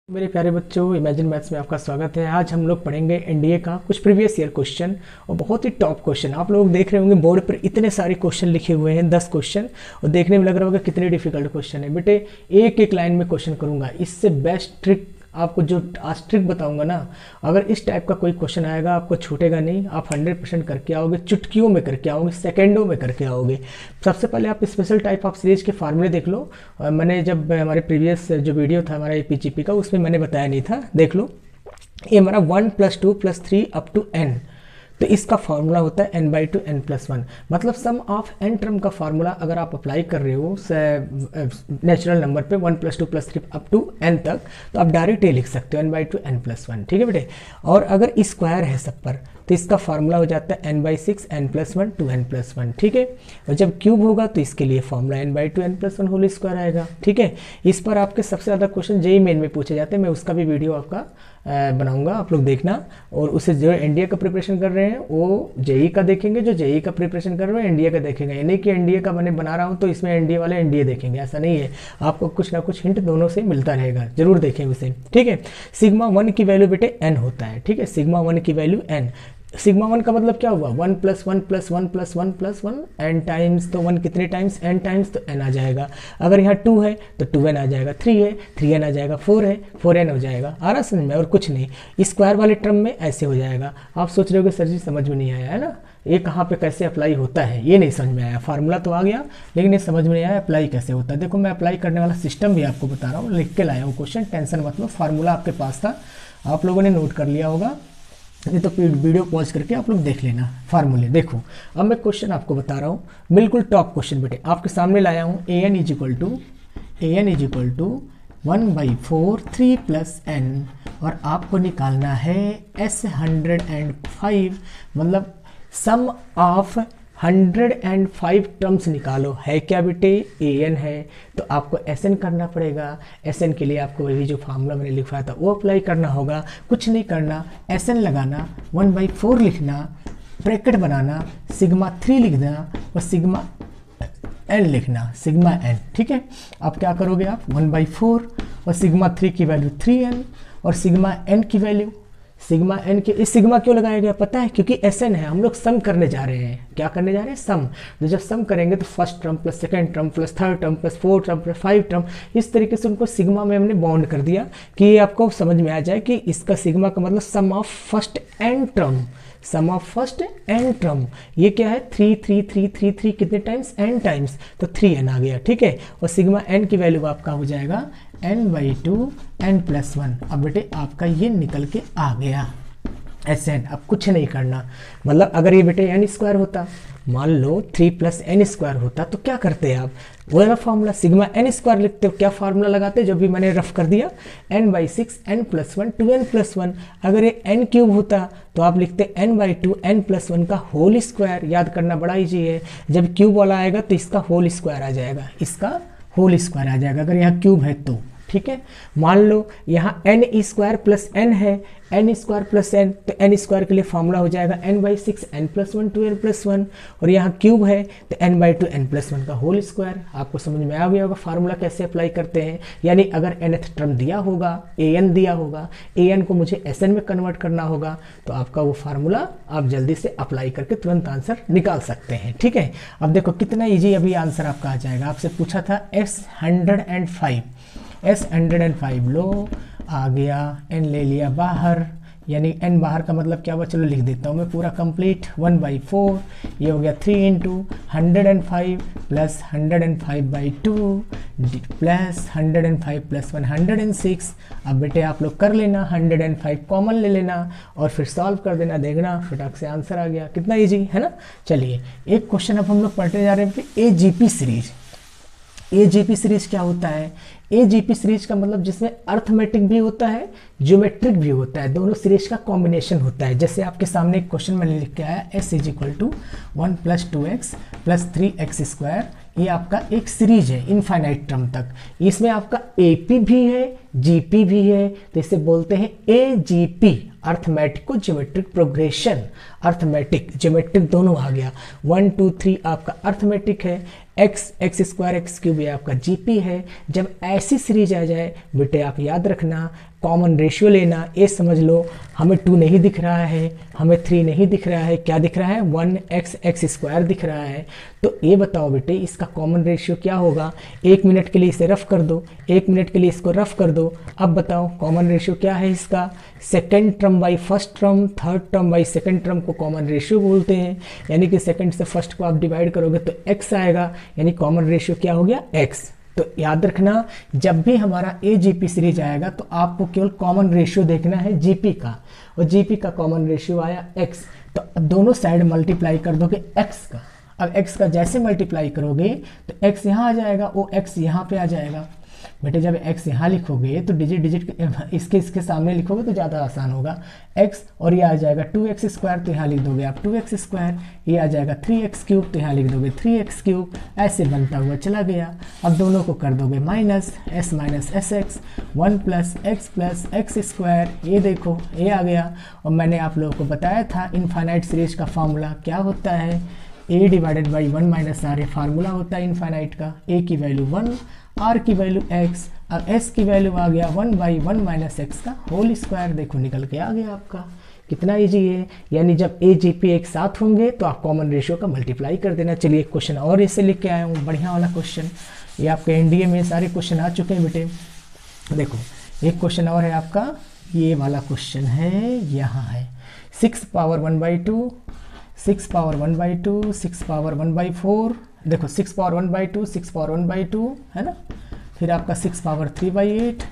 मेरे प्यारे बच्चों, इमेजिन मैथ्स में आपका स्वागत है। आज हम लोग पढ़ेंगे एनडीए का कुछ प्रीवियस ईयर क्वेश्चन और बहुत ही टॉप क्वेश्चन। आप लोग देख रहे होंगे बोर्ड पर इतने सारे क्वेश्चन लिखे हुए हैं, 10 क्वेश्चन, और देखने में लग रहा होगा कितने डिफिकल्ट क्वेश्चन है। बेटे एक एक लाइन में क्वेश्चन करूंगा, इससे बेस्ट ट्रिक आपको जो आज ट्रिक बताऊंगा ना, अगर इस टाइप का कोई क्वेश्चन आएगा आपको छूटेगा नहीं। आप 100% करके आओगे, चुटकियों में करके आओगे, सेकंडों में करके आओगे। सबसे पहले आप स्पेशल टाइप ऑफ सीरीज के फार्मूले देख लो। मैंने जब हमारे प्रीवियस जो वीडियो था हमारा पीजीपी का, उसमें मैंने बताया नहीं था, देख लो। ये हमारा 1 + 2 + 3 अप टू n, तो इसका फार्मूला होता है n/2 n+1। मतलब सम ऑफ n टर्म का फार्मूला अगर आप अप्लाई कर रहे हो नेचुरल नंबर पे 1 + 2 + 3 अप टू n तक, तो आप डायरेक्ट ये लिख सकते हो n/2 n+1। ठीक है बेटे। और अगर स्क्वायर है सब पर, तो इसका फार्मूला हो जाता है n/6 n+1 to n+1। ठीक है। और जब क्यूब होगा तो इसके लिए formula n/2 n+1 whole square आएगा। ठीक है। इस पर आपके सबसे ज़्यादा क्वेश्चन जेई मेन में पूछे जाते हैं। मैं उसका भी वीडियो आपका बनाऊंगा, आप लोग देखना। और उससे जो एनडीए का प्रिपरेशन कर रहे हैं वो जेई का देखेंगे, जो जेई का प्रिपरेशन कर रहे हैं एनडीए का देखेंगे। यानी कि एनडीए का मैंने बना रहा हूँ तो इसमें एनडीए वाले एनडीए देखेंगे, ऐसा नहीं है। आपको कुछ ना कुछ हिंट दोनों से मिलता रहेगा, जरूर देखें उसे। ठीक है। सिग्मा 1 की वैल्यू बेटे n होता है। ठीक है। सिग्मा 1 की वैल्यू n। सिग्मा 1 का मतलब क्या हुआ? 1 + 1 + 1 + 1 + 1 n टाइम्स। तो 1 कितने टाइम्स? n टाइम्स, तो n आ जाएगा। अगर यहाँ 2 है तो 2n आ जाएगा, 3 है 3n आ जाएगा, 4 है 4n हो जाएगा। आ रहा समझ में? और कुछ नहीं। स्क्वायर वाले टर्म में ऐसे हो जाएगा। आप सोच रहे हो कि सर जी समझ में नहीं आया है ना, ये कहाँ पे कैसे अप्लाई होता है, ये नहीं समझ में आया। फार्मूला तो आ गया लेकिन ये समझ में नहीं आया अप्लाई कैसे होता है। देखो मैं अप्लाई करने वाला सिस्टम भी आपको बता रहा हूँ, लिख के लाया हूँ क्वेश्चन, टेंशन मत लो। फार्मूला आपके पास था, आप लोगों ने नोट कर लिया होगा, नहीं तो वीडियो पॉज करके आप लोग देख लेना फार्मूले। देखो अब मैं क्वेश्चन आपको बता रहा हूँ, बिल्कुल टॉप क्वेश्चन बेटे आपके सामने लाया हूँ। an = 1/4 3 + n, और आपको निकालना है S105, मतलब सम ऑफ 105 टर्म्स निकालो। है क्या बेटे? an है, तो आपको Sn करना पड़ेगा। Sn के लिए आपको वही जो फार्मूला मैंने लिखवाया था वो अप्लाई करना होगा। कुछ नहीं करना, Sn लगाना, 1/4 लिखना, ब्रैकेट बनाना, सिग्मा 3 लिखना और सिग्मा n लिखना, सिग्मा n। ठीक है। अब क्या करोगे आप? 1/4 और सिग्मा 3 की वैल्यू 3n और सिग्मा n की वैल्यू, सिग्मा n के, इस सिग्मा क्यों लगाया गया पता है? क्योंकि Sn है, हम लोग सम करने जा रहे हैं। क्या करने जा रहे हैं? सम। तो जब सम करेंगे तो first term plus second term plus third term plus fourth term plus 5 term, इस तरीके से उनको सिग्मा में हमने बाउंड कर दिया कि ये आपको समझ में आ जाए कि इसका सिग्मा का मतलब sum of first n term, sum of first n term. ये क्या है? 3 3 3 3 3 कितने टाइम्स? n टाइम्स, तो 3n आ गया। ठीक है। और सिग्मा n की वैल्यू आपका हो जाएगा n/2 n+1। अब बेटे आपका ये निकल के आ गया Sn। अब कुछ नहीं करना, मतलब अगर ये बेटे n² होता, मान लो 3 + n² होता, तो क्या करते हैं आप? वो वाला फार्मूला सिग्मा n² लिखते हो। क्या फार्मूला लगाते? जो भी मैंने रफ कर दिया, n/6 n+1 2n+1। अगर ये n³ होता तो आप लिखते n/2 n+1 का होल स्क्वायर। याद करना बड़ा ईजी है। जब क्यूब वाला आएगा तो इसका होल स्क्वायर आ जाएगा, इसका होल स्क्वायर आ जाएगा अगर यहाँ क्यूब है तो। ठीक है। मान लो यहाँ n² + n है, n² + n, तो n² के लिए फार्मूला हो जाएगा n/6 n+1 2n+1, और यहाँ क्यूब है तो n/2 n+1 का होल स्क्वायर। आपको समझ में आ गया होगा फार्मूला कैसे अप्लाई करते हैं। यानी अगर nth टर्म दिया होगा, an दिया होगा, an को मुझे Sn में कन्वर्ट करना होगा, तो आपका वो फार्मूला आप जल्दी से अप्लाई करके तुरंत आंसर निकाल सकते हैं। ठीक है। अब देखो कितना ईजी अभी आंसर आपका आ जाएगा। आपसे पूछा था S105 लो, आ गया, n ले लिया बाहर, यानी n बाहर का मतलब क्या हुआ? चलो लिख देता हूँ मैं पूरा कंप्लीट। 1/4, ये हो गया 3 × 105 + 105/2 प्लस 105 + 106। अब बेटे आप लोग कर लेना, 105 कॉमन ले लेना और फिर सॉल्व कर देना, देखना फटाक से आंसर आ गया। कितना ईजी है ना। चलिए एक क्वेश्चन अब हम लोग पढ़ते जा रहे हैं कि AGP सीरीज। AGP सीरीज क्या होता है? AGP सीरीज का मतलब जिसमें अर्थमेटिक भी होता है, ज्योमेट्रिक भी होता है, दोनों सीरीज का कॉम्बिनेशन होता है। जैसे आपके सामने एक क्वेश्चन मैंने लिख के आया, S = 1 + 2x + 3x²। ये आपका एक सीरीज है इनफाइनाइट टर्म तक। इसमें आपका AP भी है, GP भी है, तो इसे बोलते हैं AGP, अर्थमेटिको geometric progression. Arithmetic geometric दोनों आ गया। 1 2 3 आपका अर्थमेटिक है, x² x³ ये आपका GP है। जब ऐसी सीरीज आ जाए बेटे आप याद रखना कॉमन रेशियो लेना। ए समझ लो हमें 2 नहीं दिख रहा है, हमें 3 नहीं दिख रहा है, क्या दिख रहा है 1x² दिख रहा है। तो ये बताओ बेटे इसका कॉमन रेशियो क्या होगा। 1 मिनट के लिए इसे रफ कर दो, 1 मिनट के लिए इसको रफ कर दो। अब बताओ कॉमन रेशियो क्या है इसका, second term by first term, third term by second term को कॉमन रेशियो बोलते हैं। यानी कि सेकेंड से फर्स्ट को आप डिवाइड करोगे तो x आएगा, यानी कॉमन रेशियो क्या हो गया x। तो याद रखना जब भी हमारा AGP सीरीज आएगा तो आपको केवल कॉमन रेशियो देखना है GP का, और GP का कॉमन रेशियो आया x। तो दोनों साइड मल्टीप्लाई कर दोगे x का। अब x का जैसे मल्टीप्लाई करोगे तो x यहाँ आ जाएगा, वो x यहाँ पे आ जाएगा। बेटे जब x यहाँ लिखोगे तो डिजिट इसके सामने लिखोगे तो ज़्यादा आसान होगा। x और ये आ जाएगा 2x², तो यहाँ लिख दोगे आप 2x²। ये आ जाएगा 3x³ तो यहाँ लिख दोगे 3x³। ऐसे बनता हुआ चला गया। अब दोनों को कर दोगे minus, s minus S x, 1 plus x²। ये देखो ये आ गया। और मैंने आप लोगों को बताया था इनफाइनाइट सीरीज का फार्मूला क्या होता है, a divided by 1 minus r। Formula होता है इनफाइनाइट का, a की वैल्यू 1, r की वैल्यू x। अब s की वैल्यू आ गया 1/1 माइनस x का होल स्क्वायर। देखो निकल के आ गया आपका, कितना इजी है। यानी जब AGP एक साथ होंगे तो आप कॉमन रेशियो का मल्टीप्लाई कर देना। चलिए एक क्वेश्चन और इससे लिख के आया हूँ, बढ़िया वाला क्वेश्चन। ये आपके NDA में सारे क्वेश्चन आ चुके हैं बेटे। देखो एक क्वेश्चन और है आपका, ये वाला क्वेश्चन है, यहाँ है 6 पावर 1/2, 6 पावर 1/2, 6 पावर 1/4। देखो 6 पावर 1/2, 6 पावर 1/2 है ना, फिर आपका 6 पावर 3/8,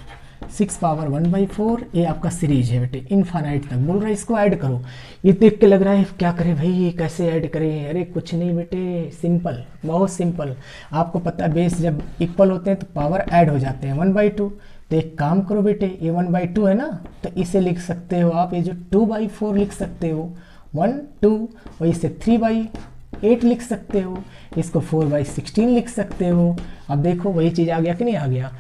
6 पावर 1/4। ये आपका सीरीज है बेटे इनफाइनाइट तक। बोल रहा है इसको ऐड करो। ये देख के लग रहा है क्या करें भाई, कैसे ऐड करें। अरे कुछ नहीं बेटे, सिंपल, बहुत सिंपल। आपको पता है बेस जब इक्वल होते हैं तो पावर ऐड हो जाते हैं 1/2। तो एक काम करो बेटे, ये 1/2 है ना, तो इसे लिख सकते हो आप, ये जो 2/4 लिख सकते हो 1 2, और इसे 3/8 लिख सकते हो, इसको 4/16 लिख सकते हो। अब देखो वही चीज़ आ गया कि नहीं आ गया।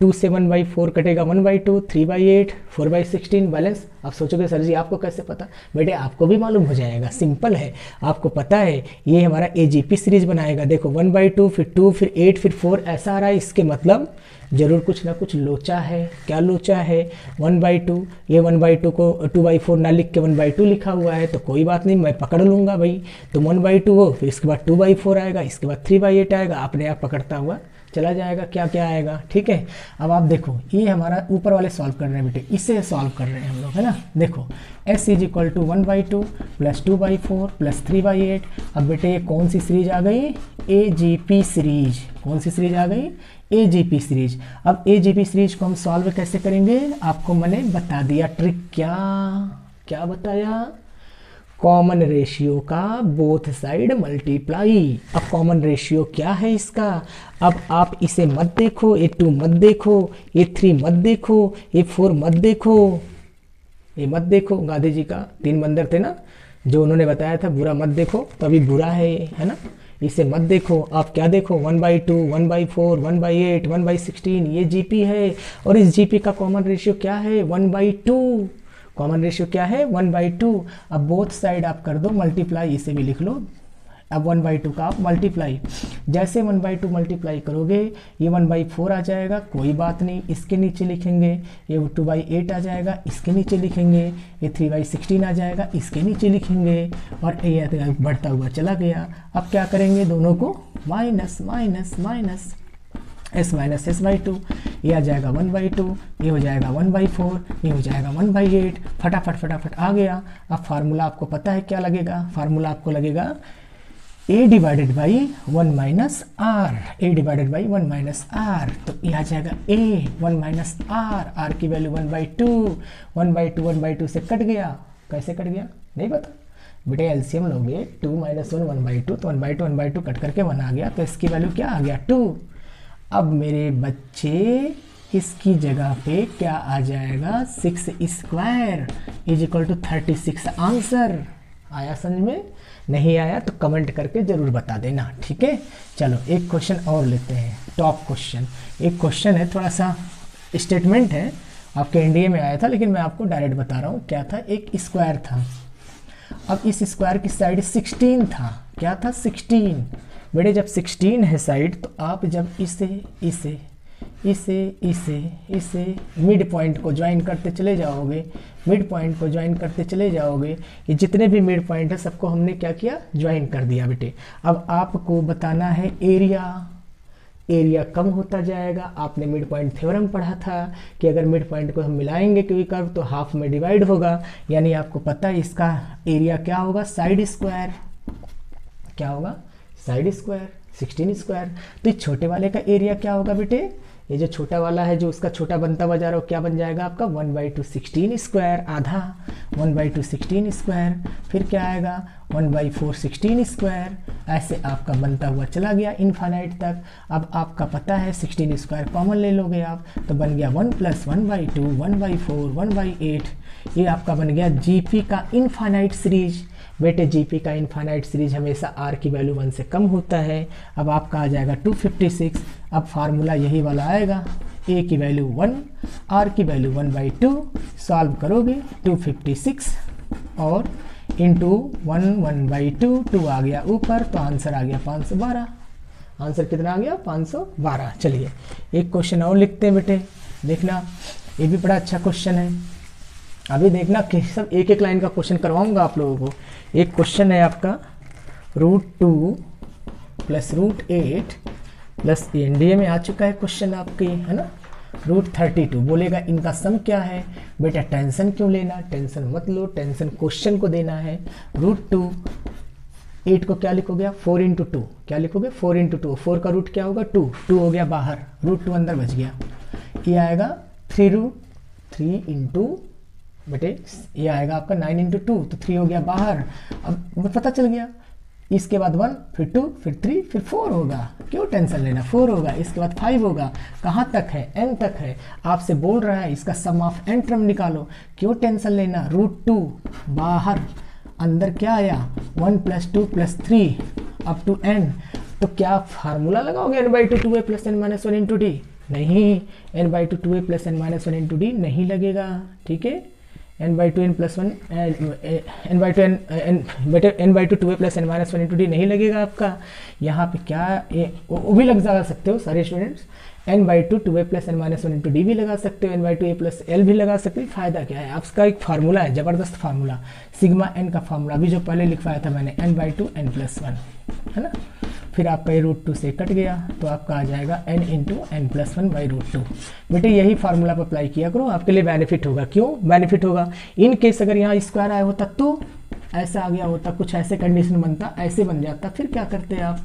2 से 1/4 कटेगा 1/2, 3/8, 4/16 बैलेंस। आप सोचोगे सर जी आपको कैसे पता, बेटे आपको भी मालूम हो जाएगा, सिंपल है। आपको पता है ये हमारा AGP सीरीज बनाएगा। देखो 1/2, फिर 2, फिर 8, फिर 4 ऐसा आ रहा है। इसके मतलब जरूर कुछ ना कुछ लोचा है। क्या लोचा है, 1/2। ये 1/2 को 2/4 ना लिख के 1/2 लिखा हुआ है, तो कोई बात नहीं, मैं पकड़ लूँगा भाई। तो 1/2 हो, फिर इसके बाद 2/4 आएगा, इसके बाद 3/8 आएगा, अपने आप पकड़ता हुआ चला जाएगा। क्या क्या आएगा, ठीक है। अब आप देखो ये हमारा ऊपर वाले सॉल्व कर रहे हैं बेटे, इसे सॉल्व कर रहे हैं हम लोग, है ना। देखो s = 1/2 प्लस 2/4 प्लस 3/8। अब बेटे ये कौन सी सीरीज आ गई, AGP सीरीज। कौन सी सीरीज आ गई, AGP सीरीज। अब AGP सीरीज को हम सॉल्व कैसे करेंगे, आपको मैंने बता दिया ट्रिक। क्या क्या बताया, कॉमन रेशियो का बोथ साइड मल्टीप्लाई। अब कॉमन रेशियो क्या है इसका, अब आप इसे मत देखो, ये 2 मत देखो, ये 3 मत देखो, ये 4 मत देखो, ये मत देखो। गांधी जी का 3 मंदिर थे ना जो उन्होंने बताया था, बुरा मत देखो, तो अभी बुरा है ना। इसे मत देखो, आप क्या देखो 1/2, 1/4, 1/8, 1/16, ये GP है। और इस GP का कॉमन रेशियो क्या है, 1/2। कॉमन रेशियो क्या है, 1/2। अब बोथ साइड आप कर दो मल्टीप्लाई, इसे भी लिख लो। अब 1/2 का आप मल्टीप्लाई, जैसे 1/2 मल्टीप्लाई करोगे ये 1/4 आ जाएगा, कोई बात नहीं, इसके नीचे लिखेंगे। ये 2/8 आ जाएगा, इसके नीचे लिखेंगे। ये 3/16 आ जाएगा, इसके नीचे लिखेंगे। और ये बढ़ता हुआ चला गया। अब क्या करेंगे, दोनों को minus minus minus, s minus s/2। ये आ जाएगा 1/2, ये हो जाएगा 1/4, ये हो जाएगा 1/8। फटाफट फटाफट आ गया। अब फार्मूला आपको पता है क्या लगेगा, फार्मूला आपको लगेगा a divided by 1 minus r, a divided by 1 minus r। तो ये आ जाएगा a 1 माइनस r, r की वैल्यू 1/2, 1/2 1/2 से कट गया। कैसे कट गया नहीं पता बेटे, एलसीएम लोगे 2 - 1 1/2, तो 1/2 1/2 कट करके 1 आ गया, तो इसकी वैल्यू क्या आ गया 2। अब मेरे बच्चे इसकी जगह पे क्या आ जाएगा, 6² = 36। आंसर आया समझ में, नहीं आया तो कमेंट करके जरूर बता देना, ठीक है। चलो एक क्वेश्चन और लेते हैं, टॉप क्वेश्चन। एक क्वेश्चन है, थोड़ा सा स्टेटमेंट है, आपके NDA में आया था, लेकिन मैं आपको डायरेक्ट बता रहा हूँ। क्या था, एक स्क्वायर था। अब इस स्क्वायर की साइड 16 था। क्या था, 16। बेटे जब 16 है साइड, तो आप जब इसे इसे इसे इसे मिड पॉइंट को ज्वाइन करते चले जाओगे, मिड पॉइंट को ज्वाइन करते चले जाओगे। ये जितने भी मिड पॉइंट है सबको हमने क्या किया, ज्वाइन कर दिया बेटे। अब आपको बताना है एरिया, एरिया कम होता जाएगा। आपने मिड पॉइंट थ्योरम पढ़ा था कि अगर मिड पॉइंट को हम मिलाएंगे कोई कर्व तो हाफ में डिवाइड होगा, यानी आपको पता है इसका एरिया क्या होगा, साइड स्क्वायर। क्या होगा, साइड स्क्वायर, 16 स्क्वायर। तो इस छोटे वाले का एरिया क्या होगा बेटे, ये जो छोटा वाला है जो उसका छोटा बनता हुआ जा रहा है, क्या बन जाएगा आपका 1/2 16 स्क्वायर, आधा 1/2 16 स्क्वायर। फिर क्या आएगा 1/4 16 स्क्वायर। ऐसे आपका बनता हुआ चला गया इनफाइनाइट तक। अब आपका पता है 16 स्क्वायर कॉमन ले लोगे आप, तो बन गया 1 + 1/2 1/4 1/8। ये आपका बन गया जीपी का इनफाइनाइट सीरीज। बेटे जीपी का इनफाइनाइट सीरीज हमेशा आर की वैल्यू 1 से कम होता है। अब आपका आ जाएगा 256। अब फार्मूला यही वाला आएगा, ए की वैल्यू 1, आर की वैल्यू 1/2। सॉल्व करोगे 256 और इंटू 1/2, 2 आ गया ऊपर, तो आंसर आ गया 512। आंसर कितना आ गया 512। चलिए एक क्वेश्चन और लिखते हैं बेटे, देखना ये भी बड़ा अच्छा क्वेश्चन है। अभी देखना कि सब एक एक लाइन का क्वेश्चन करवाऊंगा आप लोगों को। एक क्वेश्चन है आपका √2 + √8 प्लस एनडीए में आ चुका है क्वेश्चन आपके, है ना। √32 बोलेगा इनका सम क्या है। बेटा टेंशन क्यों लेना, टेंशन मत लो, टेंशन क्वेश्चन को देना है। √2, 8 को क्या लिखोगे आप 4 × 2, क्या लिखोगे 4 × 2। 4 का रूट क्या होगा 2, 2 हो गया बाहर, √2 अंदर बच गया। ये आएगा 3 बेटे ये आएगा आपका 9 × 2, तो 3 हो गया बाहर। अब पता चल गया, इसके बाद 1, फिर 2, फिर 3, फिर 4 होगा। क्यों टेंशन लेना, 4 होगा। इसके बाद 5 होगा। कहाँ तक है, n तक है। आपसे बोल रहा है इसका सम ऑफ n टर्म निकालो। क्यों टेंशन लेना, √2 बाहर, अंदर क्या आया 1 + 2 + 3 अप टू n। तो क्या फार्मूला लगाओगे n/2 2a + n - 1 × d? नहीं, n/2 2a + n - 1 × d नहीं लगेगा, ठीक है। n/2 n + 1 n/2 n/2 2a + n - 1 × d नहीं लगेगा आपका। यहाँ पे क्या वो भी लगा सकते हो सारे students, n/2 2a + n - 1 × d भी लगा सकते हो, n/2 a + l भी लगा सकते हो। फायदा क्या है, आपका एक फार्मूला है, जबरदस्त फार्मूला, सिग्मा n का फार्मूला भी जो पहले लिखवाया था मैंने, n/2 n + 1, है ना। फिर आपका ये √2 से कट गया, तो आपका आ जाएगा n × n + 1/√2। बेटे यही फार्मूला पर अप्लाई किया करो, आपके लिए बेनिफिट होगा। क्यों बेनिफिट होगा, इन केस अगर यहाँ स्क्वायर आया होता तो ऐसा आ गया होता, कुछ ऐसे कंडीशन बनता, ऐसे बन जाता, फिर क्या करते आप,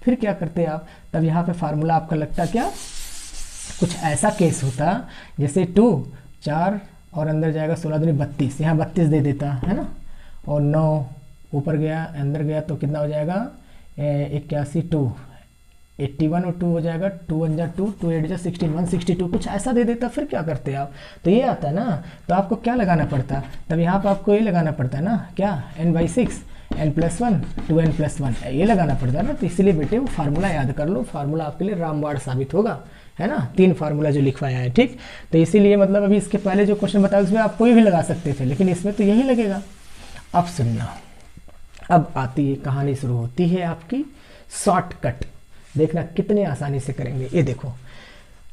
फिर क्या करते आप, तब यहाँ पे फार्मूला आपका लगता क्या, कुछ ऐसा केस होता जैसे 2 4 और अंदर जाएगा 16 दूनी 32, यहाँ 32 दे देता, है ना। और 9 ऊपर गया अंदर गया तो कितना हो जाएगा 81 2 81 और 2 हो जाएगा, 2 1 जा 2 2 8 जा 16 162, कुछ ऐसा दे देता, फिर क्या करते आप। तो ये आता ना, तो आपको क्या लगाना पड़ता, तब यहाँ पर आपको ये लगाना पड़ता है ना, क्या n/6 n + 1 2n + 1 ये लगाना पड़ता है ना। तो इसलिए बेटे वो फार्मूला याद कर लो, फार्मूला आपके लिए रामबाण साबित होगा, है ना। 3 फार्मूला जो लिखवाया है, ठीक। तो इसीलिए मतलब अभी इसके पहले जो क्वेश्चन बताया उसमें आप कोई भी लगा सकते थे, लेकिन इसमें तो यही लगेगा। अब सुनना, अब आती है कहानी, शुरू होती है आपकी शॉर्टकट। देखना कितने आसानी से करेंगे। ये देखो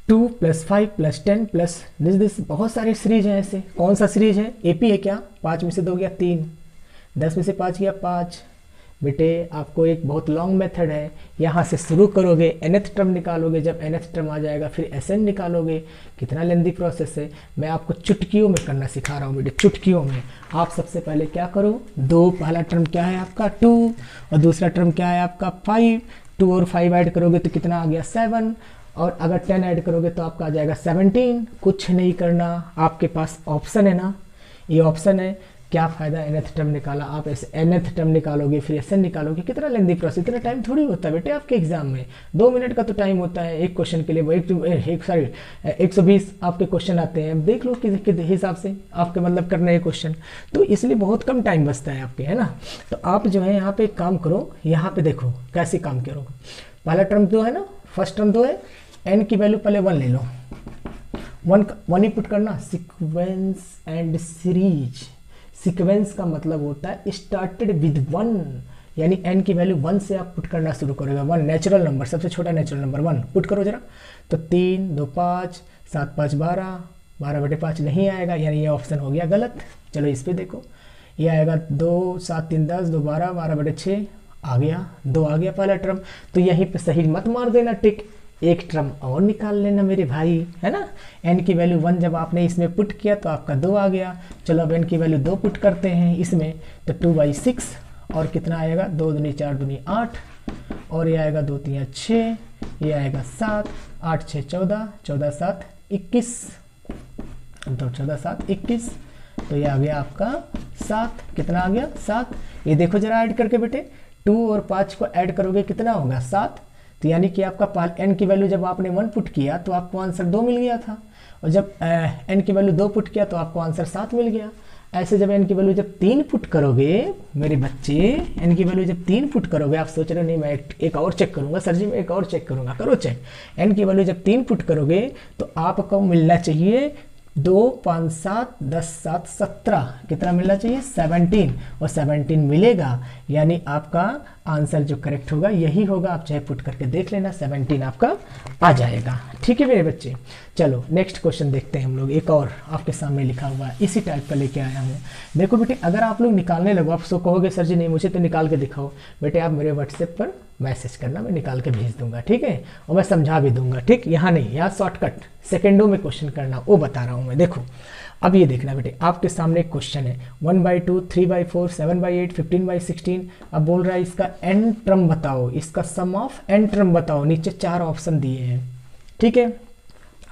2 + 5 + 10 + दिस बहुत सारे सीरीज हैं ऐसे। कौन सा सीरीज है, एपी है क्या, 5 में से 2 गया 3, 10 में से 5 गया 5। बेटे आपको एक बहुत लॉन्ग मेथड है, यहाँ से शुरू करोगे, nth टर्म निकालोगे, जब nth टर्म आ जाएगा फिर Sn निकालोगे। कितना लेंदी प्रोसेस है, मैं आपको चुटकियों में करना सिखा रहा हूँ बेटे, चुटकियों में। आप सबसे पहले क्या करो, 2 पहला टर्म क्या है आपका 2 और दूसरा टर्म क्या है आपका 5, 2 और 5 ऐड करोगे तो कितना आ गया 7, और अगर 10 ऐड करोगे तो आपका आ जाएगा 17। कुछ नहीं करना, आपके पास ऑप्शन है ना, ये ऑप्शन है। क्या फ़ायदा, nth टर्म निकाला, आप ऐसे nth टर्म निकालोगे फिर Sn निकालोगे, कितना लेंदी प्रोसेस, इतना टाइम थोड़ी होता है बेटे आपके एग्जाम में, 2 मिनट का तो टाइम होता है एक क्वेश्चन के लिए। वो 120 आपके क्वेश्चन आते हैं, अब देख लो किस हिसाब से आपके मतलब करने हैं क्वेश्चन, तो इसलिए बहुत कम टाइम बचता है आपके, है ना। तो आप जो है यहाँ पे एक काम करो, यहाँ पे देखो कैसे काम करोगे। पहला टर्म 2 है ना, फर्स्ट टर्म 2 है, n की वैल्यू पहले 1 ले लो, 1 ही पुट करना, सीक्वेंस एंड सीरीज। सीक्वेंस का मतलब होता है स्टार्टेड विद 1, यानी n की वैल्यू 1 से आप पुट करना शुरू करोगे। 1 नेचुरल नंबर, सबसे छोटा नेचुरल नंबर 1 पुट करो जरा। तो 3 2 5 7 5 12, 12/5 नहीं आएगा, यानी ये ऑप्शन हो गया गलत। चलो इस पे देखो, ये आएगा 2 7 3 10, 2 12, 12/6 आ गया, 2 आ गया पहला टर्म। तो यहीं पे सही मत मार देना टिक, एक टर्म और निकाल लेना मेरे भाई, है ना। n की वैल्यू 1 जब आपने इसमें पुट किया तो आपका 2 आ गया। चलो अब n की वैल्यू 2 पुट करते हैं इसमें, तो 2/6 और कितना आएगा, 2 दूनी 4 दूनी 8, और ये आएगा 2 3 6, ये आएगा 7, 8 6 14, 14 7 21, तो 14 7 21, तो ये आ गया आपका 7। कितना आ गया 7। ये देखो जरा ऐड करके बेटे, 2 और 5 को ऐड करोगे कितना होगा 7। तो यानी कि आपका n की वैल्यू जब आपने 1 पुट किया तो आपको आंसर 2 मिल गया था, और जब n की वैल्यू 2 पुट किया तो आपको आंसर 7 मिल गया। ऐसे जब n की वैल्यू जब 3 पुट करोगे मेरे बच्चे, n की वैल्यू जब 3 पुट करोगे, आप सोच रहे हो नहीं मैं एक और चेक करूंगा सर जी, मैं एक और चेक करूंगा, करो चेक। n की वैल्यू जब 3 पुट करोगे तो आपको मिलना चाहिए 2 5 7 10 7 17, कितना मिलना चाहिए 17, और 17 मिलेगा, यानी आपका आंसर जो करेक्ट होगा यही होगा। आप चाहे पुट करके देख लेना, 17 आपका आ जाएगा। ठीक है मेरे बच्चे, चलो नेक्स्ट क्वेश्चन देखते हैं हम लोग। एक और आपके सामने लिखा हुआ है, इसी टाइप का लेके आया हूँ। देखो बेटे, अगर आप लोग निकालने लगो, आप सो कहोगे सर जी नहीं मुझे तो निकाल के दिखाओ, बेटे आप मेरे व्हाट्सएप पर मैसेज करना, मैं निकाल के भेज दूंगा, ठीक है, और मैं समझा भी दूंगा। ठीक, यहाँ नहीं, यहाँ शॉर्टकट सेकेंडों में क्वेश्चन करना, वो बता रहा हूँ मैं। देखो अब ये देखना बेटे, आपके सामने एक क्वेश्चन है 1/2 3/4 7/8 15/16। अब बोल रहा है इसका n टर्म बताओ, इसका सम ऑफ n टर्म बताओ। नीचे 4 ऑप्शन दिए हैं, ठीक है।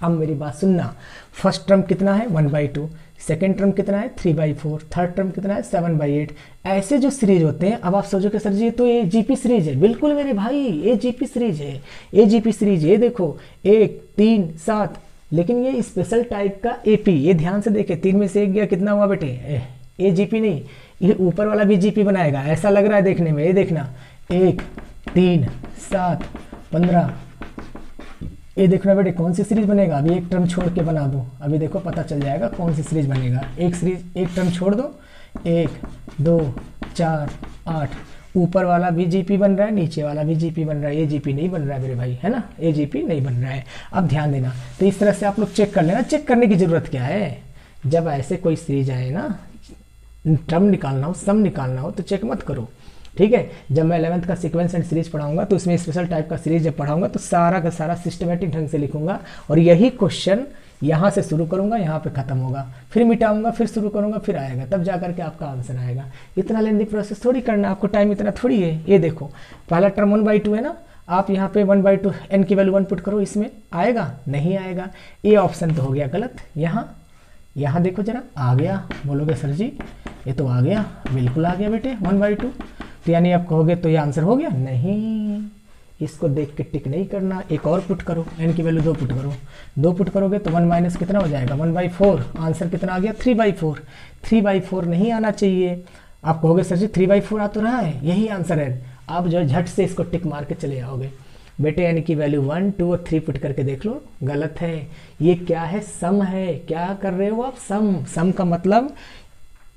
अब मेरी बात सुनना, फर्स्ट टर्म कितना है 1/2, सेकेंड टर्म कितना है 3/4, थर्ड टर्म कितना है 7/8। ऐसे जो सीरीज होते हैं, अब आप सोचोगे सर जी ये तो ये जीपी सीरीज है। बिल्कुल मेरे भाई, ये जीपी सीरीज है, ये जीपी सीरीज है। देखो 1 3 7, लेकिन ये स्पेशल टाइप का एपी, ये ध्यान से देखे, 3 में से 1 गया, कितना हुआ बेटे, ये जीपी नहीं, ये ऊपर वाला भी जीपी बनाएगा, ऐसा लग रहा है देखने में। ये देखना 1 3 7 15, ये देखना बेटे कौन सी सीरीज बनेगा। अभी एक टर्म छोड़ के बना दो, अभी देखो पता चल जाएगा कौन सी सीरीज बनेगा। एक टर्म छोड़ दो, 1 2 4 8, ऊपर वाला भी जीपी बन रहा है, नीचे वाला भी जीपी बन रहा है, ये जीपी नहीं बन रहा है मेरे भाई, है ना, ये जीपी नहीं बन रहा है। अब ध्यान देना, तो इस तरह से आप लोग चेक कर लेना। चेक करने की जरूरत क्या है, जब ऐसे कोई सीरीज आए ना, टर्म निकालना हो, सम निकालना हो, तो चेक मत करो, ठीक है। जब मैं 11th का सीक्वेंस एंड सीरीज पढ़ाऊंगा तो उसमें स्पेशल टाइप का सीरीज जब पढ़ाऊंगा तो सारा का सारा सिस्टमेटिक ढंग से लिखूंगा, और यही क्वेश्चन यहाँ से शुरू करूंगा, यहाँ पे खत्म होगा, फिर मिटाऊंगा, फिर शुरू करूंगा, फिर आएगा, तब जा करके आपका आंसर आएगा। इतना लेंदी प्रोसेस थोड़ी करना, आपको टाइम इतना थोड़ी है। ये देखो पहला टर्म 1/2 है ना, आप यहाँ पे 1/2 n की वैल्यू 1 पुट करो, इसमें आएगा नहीं आएगा, ये ऑप्शन तो हो गया गलत। यहाँ देखो जरा, आ गया, बोलोगे सर जी ये तो आ गया, बिल्कुल आ गया बेटे 1/2। तो यानी आप कहोगे तो ये आंसर हो गया, नहीं, इसको देख के टिक नहीं करना, एक और पुट करो, n की वैल्यू 2 पुट करो, 2 पुट करोगे तो 1 माइनस कितना हो जाएगा 1/4, आंसर कितना आ गया 3/4। 3/4 नहीं आना चाहिए। आप कहोगे सर जी 3/4 आ तो रहा है, यही आंसर है। आप जो झट से इसको टिक मार के चले आओगे बेटे, n की वैल्यू 1 2 और 3 पुट करके देख लो, गलत है। ये क्या है, सम है। क्या कर रहे हो आप, सम का मतलब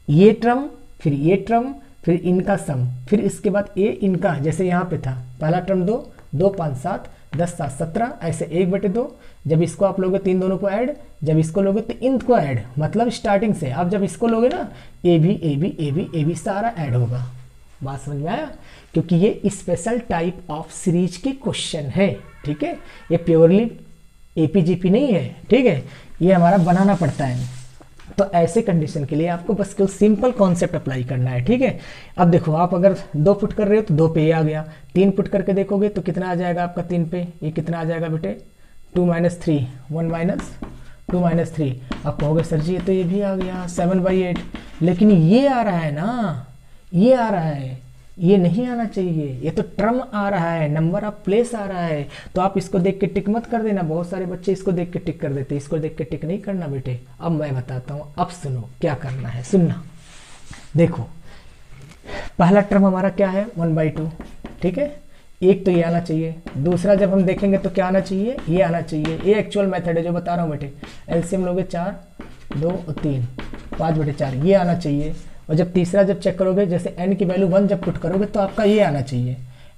ये टर्म, फिर ये टर्म, फिर इनका सम, फिर इसके बाद ये इनका, जैसे यहाँ पे था पहला टर्म 2 2 5 7 10 7 17, ऐसे 1/2। जब इसको आप लोगे 3 दोनों को ऐड, जब इसको लोगे तो इनको ऐड, मतलब स्टार्टिंग से आप जब इसको लोगे ना, ए बी सारा ऐड होगा। बात समझ में आया, क्योंकि ये स्पेशल टाइप ऑफ सीरीज के क्वेश्चन है, ठीक है। ये प्योरली एपीजीपी नहीं है, ठीक है, ये हमारा बनाना पड़ता है। तो ऐसे कंडीशन के लिए आपको बस केवल सिंपल कॉन्सेप्ट अप्लाई करना है, ठीक है। अब देखो आप अगर 2 पुट कर रहे हो तो 2 पे ये आ गया, 3 पुट करके देखोगे तो कितना आ जाएगा आपका 3 पे, ये कितना आ जाएगा बेटे 2 - 3, 1 - 2 - 3। अब कहोगे सर जी ये तो ये भी आ गया 7/8, लेकिन ये आ रहा है ना, ये आ रहा है, ये नहीं आना चाहिए, ये तो टर्म आ रहा है, नंबर ऑफ प्लेस आ रहा है। तो आप इसको देख के टिक मत कर देना, बहुत सारे बच्चे इसको देख के टिक कर देते, इसको देख के टिक नहीं करना बेटे। अब मैं बताता हूँ, अब सुनो क्या करना है, सुनना। देखो पहला टर्म हमारा क्या है 1/2, ठीक है, एक तो ये आना चाहिए। दूसरा जब हम देखेंगे तो क्या आना चाहिए, ये आना चाहिए। ये एक्चुअल मेथड है जो बता रहा हूँ बेटे। एलसीएम लोगे 4 2 और 3 5/4, ये आना चाहिए। और जब तीसरा जब चेक करोगे, जैसे n की वैल्यू 1 जब पुट करोगे तो आपका ये आना चाहिए,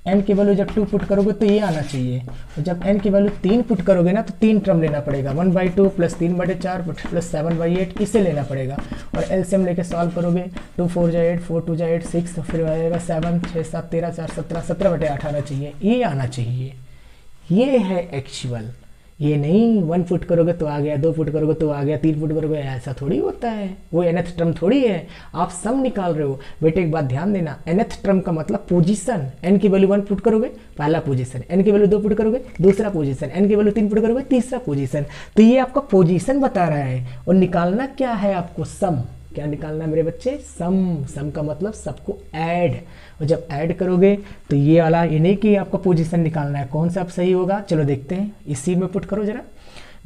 n की वैल्यू जब 2 पुट करोगे तो ये आना चाहिए, और जब n की वैल्यू 3 पुट करोगे ना तो 3 टर्म लेना पड़ेगा, 1/2 प्लस 3/4 प्लस 7/8 इसे लेना पड़ेगा। और एलसीएम लेके सॉल्व करोगे, 2 4 जा 8, 4 2 जा 8, 6, फिर आएगा 7 6 7 13 4 17, 17/8 आना चाहिए, ये आना चाहिए। ये है एक्चुअल, ये नहीं 1 पुट करोगे तो आ गया, 2 पुट करोगे तो आ गया, 3 पुट करोगे, ऐसा थोड़ी होता है, वो nth टर्म थोड़ी है, आप सम निकाल रहे हो। बेटे एक बात ध्यान देना, nth टर्म का मतलब पोजीशन, n की वैल्यू 1 पुट करोगे पहला पोजीशन, n की वैल्यू 2 पुट करोगे दूसरा पोजीशन, n की वैल्यू 3 पुट करोगे तीसरा पोजीशन। तो ये आपका पोजीशन बता रहा है, और निकालना क्या है आपको, सम। क्या निकालना है मेरे बच्चे, सम। सम का मतलब सबको ऐड, और जब ऐड करोगे तो ये वाला, ये नहीं कि आपको पोजीशन निकालना है, कौन सा अब सही होगा, चलो देखते हैं। इसी में पुट करो जरा।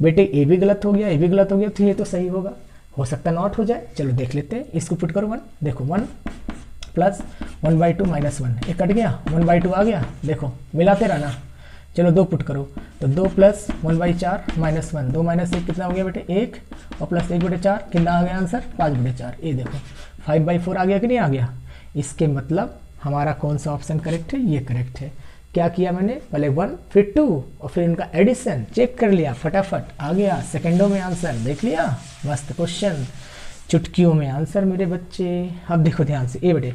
बेटे ए भी गलत हो गया, ए भी गलत हो गया, तो ये तो सही होगा, हो सकता है नॉट हो जाए, चलो देख लेते हैं। इसको पुट करो 1, देखो 1 प्लस 1/2 माइनस 1, एक कट गया, 1/2 आ गया, देखो मिलाते रहना। चलो 2 पुट करो, तो 2 प्लस 1/4 माइनस 1, 2 माइनस 1 कितना हो गया बेटे 1, और प्लस 1/4 कितना आ गया आंसर 5/4। ये देखो 5/4 आ गया कि नहीं आ गया। इसके मतलब हमारा कौन सा ऑप्शन करेक्ट है, ये करेक्ट है। क्या किया मैंने, पहले 1 फिर 2 और फिर इनका एडिशन चेक कर लिया, फटाफट आ गया, सेकेंडों में आंसर देख लिया। मस्त क्वेश्चन, चुटकियों में आंसर मेरे बच्चे। अब देखो ध्यान से, ए बेटे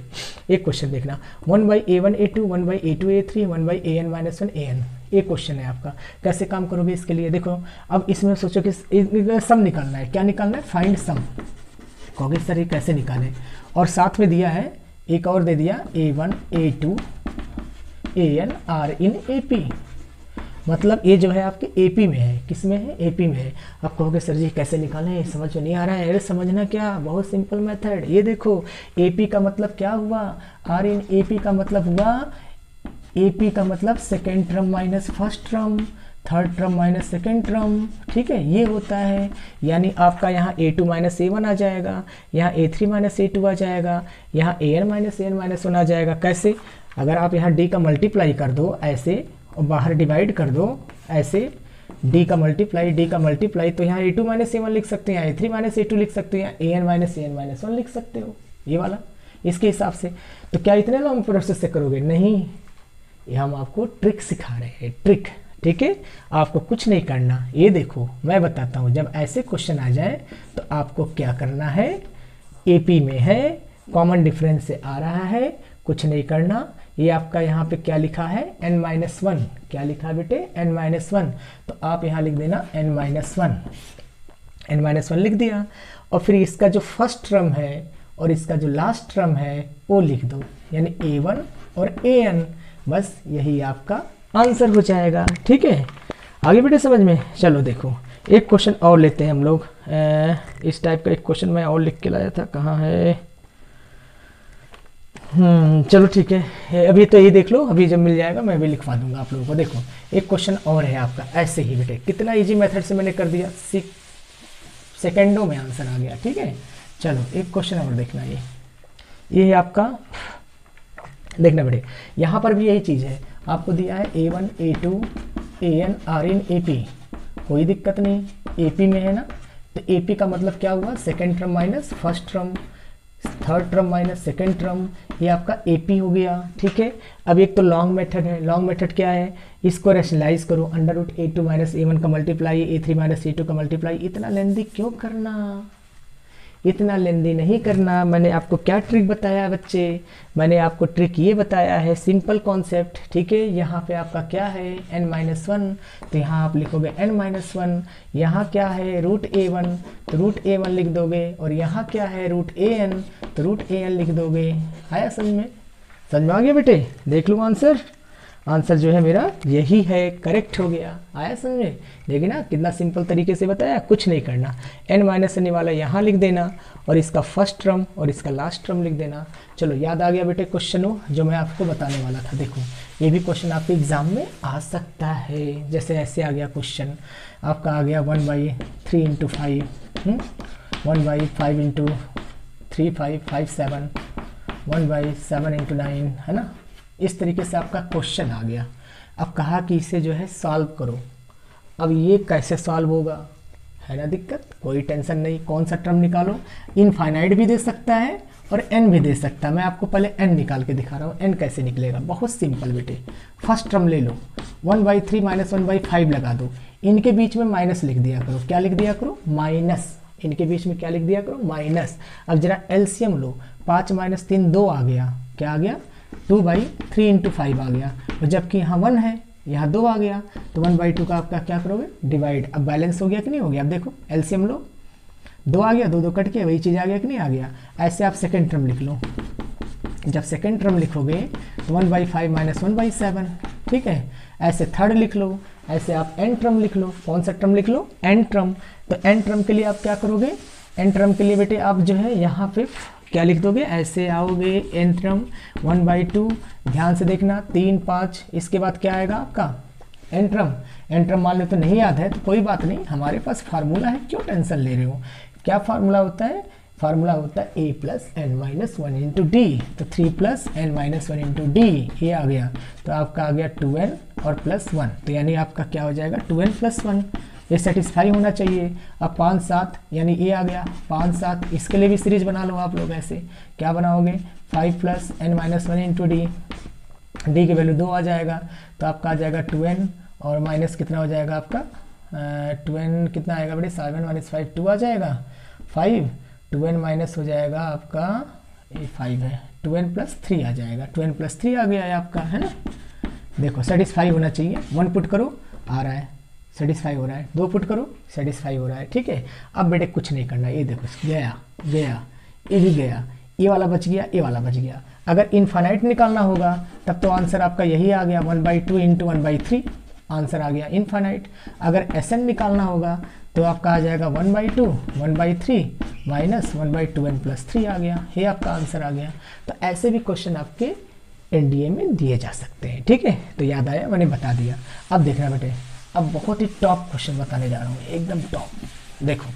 एक क्वेश्चन देखना, 1/a1a2 1/a2a3 1/an-1 एक क्वेश्चन है आपका। कैसे काम करोगे इसके लिए, देखो अब इसमें सोचो कि सम निकालना है। क्या निकालना है, फाइंड सम। कहोगे सर ये कैसे निकालें, और साथ में दिया है एक और दे दिया, a1 a2 an r in ap, मतलब ये जो है आपके AP में है, किस में है, AP में है। आप कहोगे सर जी कैसे निकालें, समझ में नहीं आ रहा है। अरे समझना क्या, बहुत सिंपल मेथड। ये देखो AP का मतलब क्या हुआ, R इन AP का मतलब हुआ, AP का मतलब second term minus first term, third term minus second term, ठीक है, ये होता है। यानी आपका यहाँ a2 माइनस a1 आ जाएगा, यहाँ a3 माइनस a2 आ जाएगा, यहाँ an माइनस an माइनस 1 आ जाएगा। कैसे, अगर आप यहाँ d का मल्टीप्लाई कर दो ऐसे, और बाहर डिवाइड कर दो ऐसे, d का मल्टीप्लाई, तो यहाँ a2 माइनस a1 लिख सकते हैं, a3 माइनस a2 लिख सकते हैं, an माइनस an माइनस 1 लिख सकते हो, ये वाला इसके हिसाब से। तो क्या इतने लॉन्ग प्रोसेस से करोगे, नहीं, ये हम आपको ट्रिक सिखा रहे हैं, ट्रिक, ठीक है। आपको कुछ नहीं करना, ये देखो मैं बताता हूँ, जब ऐसे क्वेश्चन आ जाए तो आपको क्या करना है, AP में है, कॉमन डिफरेंस से आ रहा है, कुछ नहीं करना। ये आपका यहाँ पे क्या लिखा है, n-1, क्या लिखा है बेटे, n-1, तो आप यहाँ लिख देना n-1 लिख दिया। और फिर इसका जो फर्स्ट टर्म है और इसका जो लास्ट टर्म है वो लिख दो, यानी a1 और an, बस यही आपका आंसर हो जाएगा, ठीक है। आगे बेटे समझ में, चलो देखो एक क्वेश्चन और लेते हैं हम लोग। इस टाइप का एक क्वेश्चन मैं और लिख के लाया था, कहाँ है, चलो ठीक है, अभी तो ये देख लो, अभी जब मिल जाएगा मैं भी लिखवा दूंगा आप लोगों को। देखो एक क्वेश्चन और है आपका, ऐसे ही बेटे, कितना इजी मेथड से मैंने कर दिया, सेकेंडों में आंसर आ गया, ठीक है। चलो एक क्वेश्चन और देखना, ये है आपका, देखना बेटे, यहाँ पर भी यही चीज़ है, आपको दिया है a1 a2 an r in ap, कोई दिक्कत नहीं, AP में है ना, तो AP का मतलब क्या हुआ, second term minus first term, third term minus second term, ये आपका AP हो गया, ठीक है। अब एक तो लॉन्ग मेथड है, लॉन्ग मेथड क्या है, इसको रैशनलाइज करो, √a2 माइनस a1 का मल्टीप्लाई, a3 माइनस a2 का मल्टीप्लाई। इतना लेंदी क्यों करना, इतना लेंदी नहीं करना। मैंने आपको क्या ट्रिक बताया बच्चे, मैंने आपको ट्रिक ये बताया है, सिंपल कॉन्सेप्ट, ठीक है। यहाँ पे आपका क्या है, n-1, तो यहाँ आप लिखोगे n-1, यहाँ क्या है √a1, तो √a1 लिख दोगे, और यहाँ क्या है √an, तो √an लिख दोगे। आया समझ में, समझ में आ गया बेटे, देख लो आंसर, आंसर जो है मेरा यही है, करेक्ट हो गया। आया समझ में, देखिए ना कितना सिंपल तरीके से बताया, कुछ नहीं करना। n-n वाला यहाँ लिख देना, और इसका फर्स्ट टर्म और इसका लास्ट टर्म लिख देना। चलो याद आ गया बेटे क्वेश्चन जो मैं आपको बताने वाला था। देखो ये भी क्वेश्चन आपके एग्जाम में आ सकता है, जैसे ऐसे आ गया क्वेश्चन आपका, आ गया 1/3 × 5, 1/5 × 3 5 5 7, 1/7 × 9, है ना। इस तरीके से आपका क्वेश्चन आ गया। अब कहा कि इसे जो है सॉल्व करो। अब ये कैसे सॉल्व होगा, है ना दिक्कत, कोई टेंशन नहीं। कौन सा टर्म निकालो, इनफाइनाइट भी दे सकता है और n भी दे सकता है। मैं आपको पहले n निकाल के दिखा रहा हूँ। n कैसे निकलेगा, बहुत सिंपल बेटे। फर्स्ट टर्म ले लो, 1/3 माइनस 1/5 लगा दो, इनके बीच में माइनस लिख दिया करो। क्या लिख दिया करो, माइनस। इनके बीच में क्या लिख दिया करो, माइनस। अब जरा एलसीएम लो, 5 माइनस 3 2 आ गया, क्या आ गया, 2/3 इंटू 5 आ गया। और जबकि यहाँ 1 है, यहाँ 2 आ गया, तो 1/2 का आपका क्या करोगे, डिवाइड। अब बैलेंस हो गया कि नहीं हो गया। अब देखो एलसीएम लो, 2 आ गया, 2 2 कट के वही चीज़ आ गया कि नहीं आ गया। ऐसे आप सेकेंड टर्म लिख लो। जब सेकेंड टर्म लिखोगे तो 1/5 माइनस 1/7, ठीक है। ऐसे थर्ड लिख लो, ऐसे आप एन टर्म लिख लो। कौन सा टर्म लिख लो, एन टर्म। तो एन टर्म के लिए आप क्या करोगे, एन टर्म के लिए बेटे आप जो है यहाँ पे क्या लिख दोगे, ऐसे आओगे एन टर्म 1/2, ध्यान से देखना 3 5, इसके बाद क्या आएगा आपका एन टर्म। एन टर्म मान लो तो नहीं याद है तो कोई बात नहीं, हमारे पास फार्मूला है, क्यों टेंशन ले रहे हो। क्या फार्मूला होता है, फार्मूला होता है a plus N minus 1 into D. तो 3 plus N minus 1 into D, ये आ गया। तो आपका आ गया 2n और प्लस 1, तो यानी आपका क्या हो जाएगा 2n प्लस 1। ये सेटिस्फाई होना चाहिए। अब 5 7 यानी ये आ गया 5 7, इसके लिए भी सीरीज बना लो आप लोग। ऐसे क्या बनाओगे, 5 plus N minus 1 into d, d की वैल्यू 2 आ जाएगा, तो आपका आ जाएगा 2n और माइनस कितना हो जाएगा आपका 2n कितना आएगा बेटे, 7 माइनस 5 2 आ जाएगा 5, 2n माइनस हो जाएगा आपका ये 5 है, 2n प्लस 3 आ जाएगा, 2n प्लस 3 आ गया है आपका, है ना। देखो सेटिस्फाई होना चाहिए, 1 पुट करो आ रहा है, सेटिस्फाई हो रहा है, 2 पुट करो सेटिस्फाई हो रहा है, ठीक है। अब बेटे कुछ नहीं करना, ये देखो गया गया, ये भी गया, ये वाला बच गया, ये वाला बच गया। अगर इनफाइनाइट निकालना होगा तब तो आंसर आपका यही आ गया 1/2 इंटू 1/3, आंसर आ गया इनफाइनाइट। अगर एस एन निकालना होगा तो आपका आ जाएगा 1/2 1/3 माइनस 1/2 n प्लस 3 आ गया, ये आपका आंसर आ गया। तो ऐसे भी क्वेश्चन आपके एनडीए में दिए जा सकते हैं, ठीक है। तो याद आया, मैंने बता दिया। अब देखना बेटे, अब बहुत ही टॉप क्वेश्चन बताने जा रहा हूँ, एकदम टॉप। देखो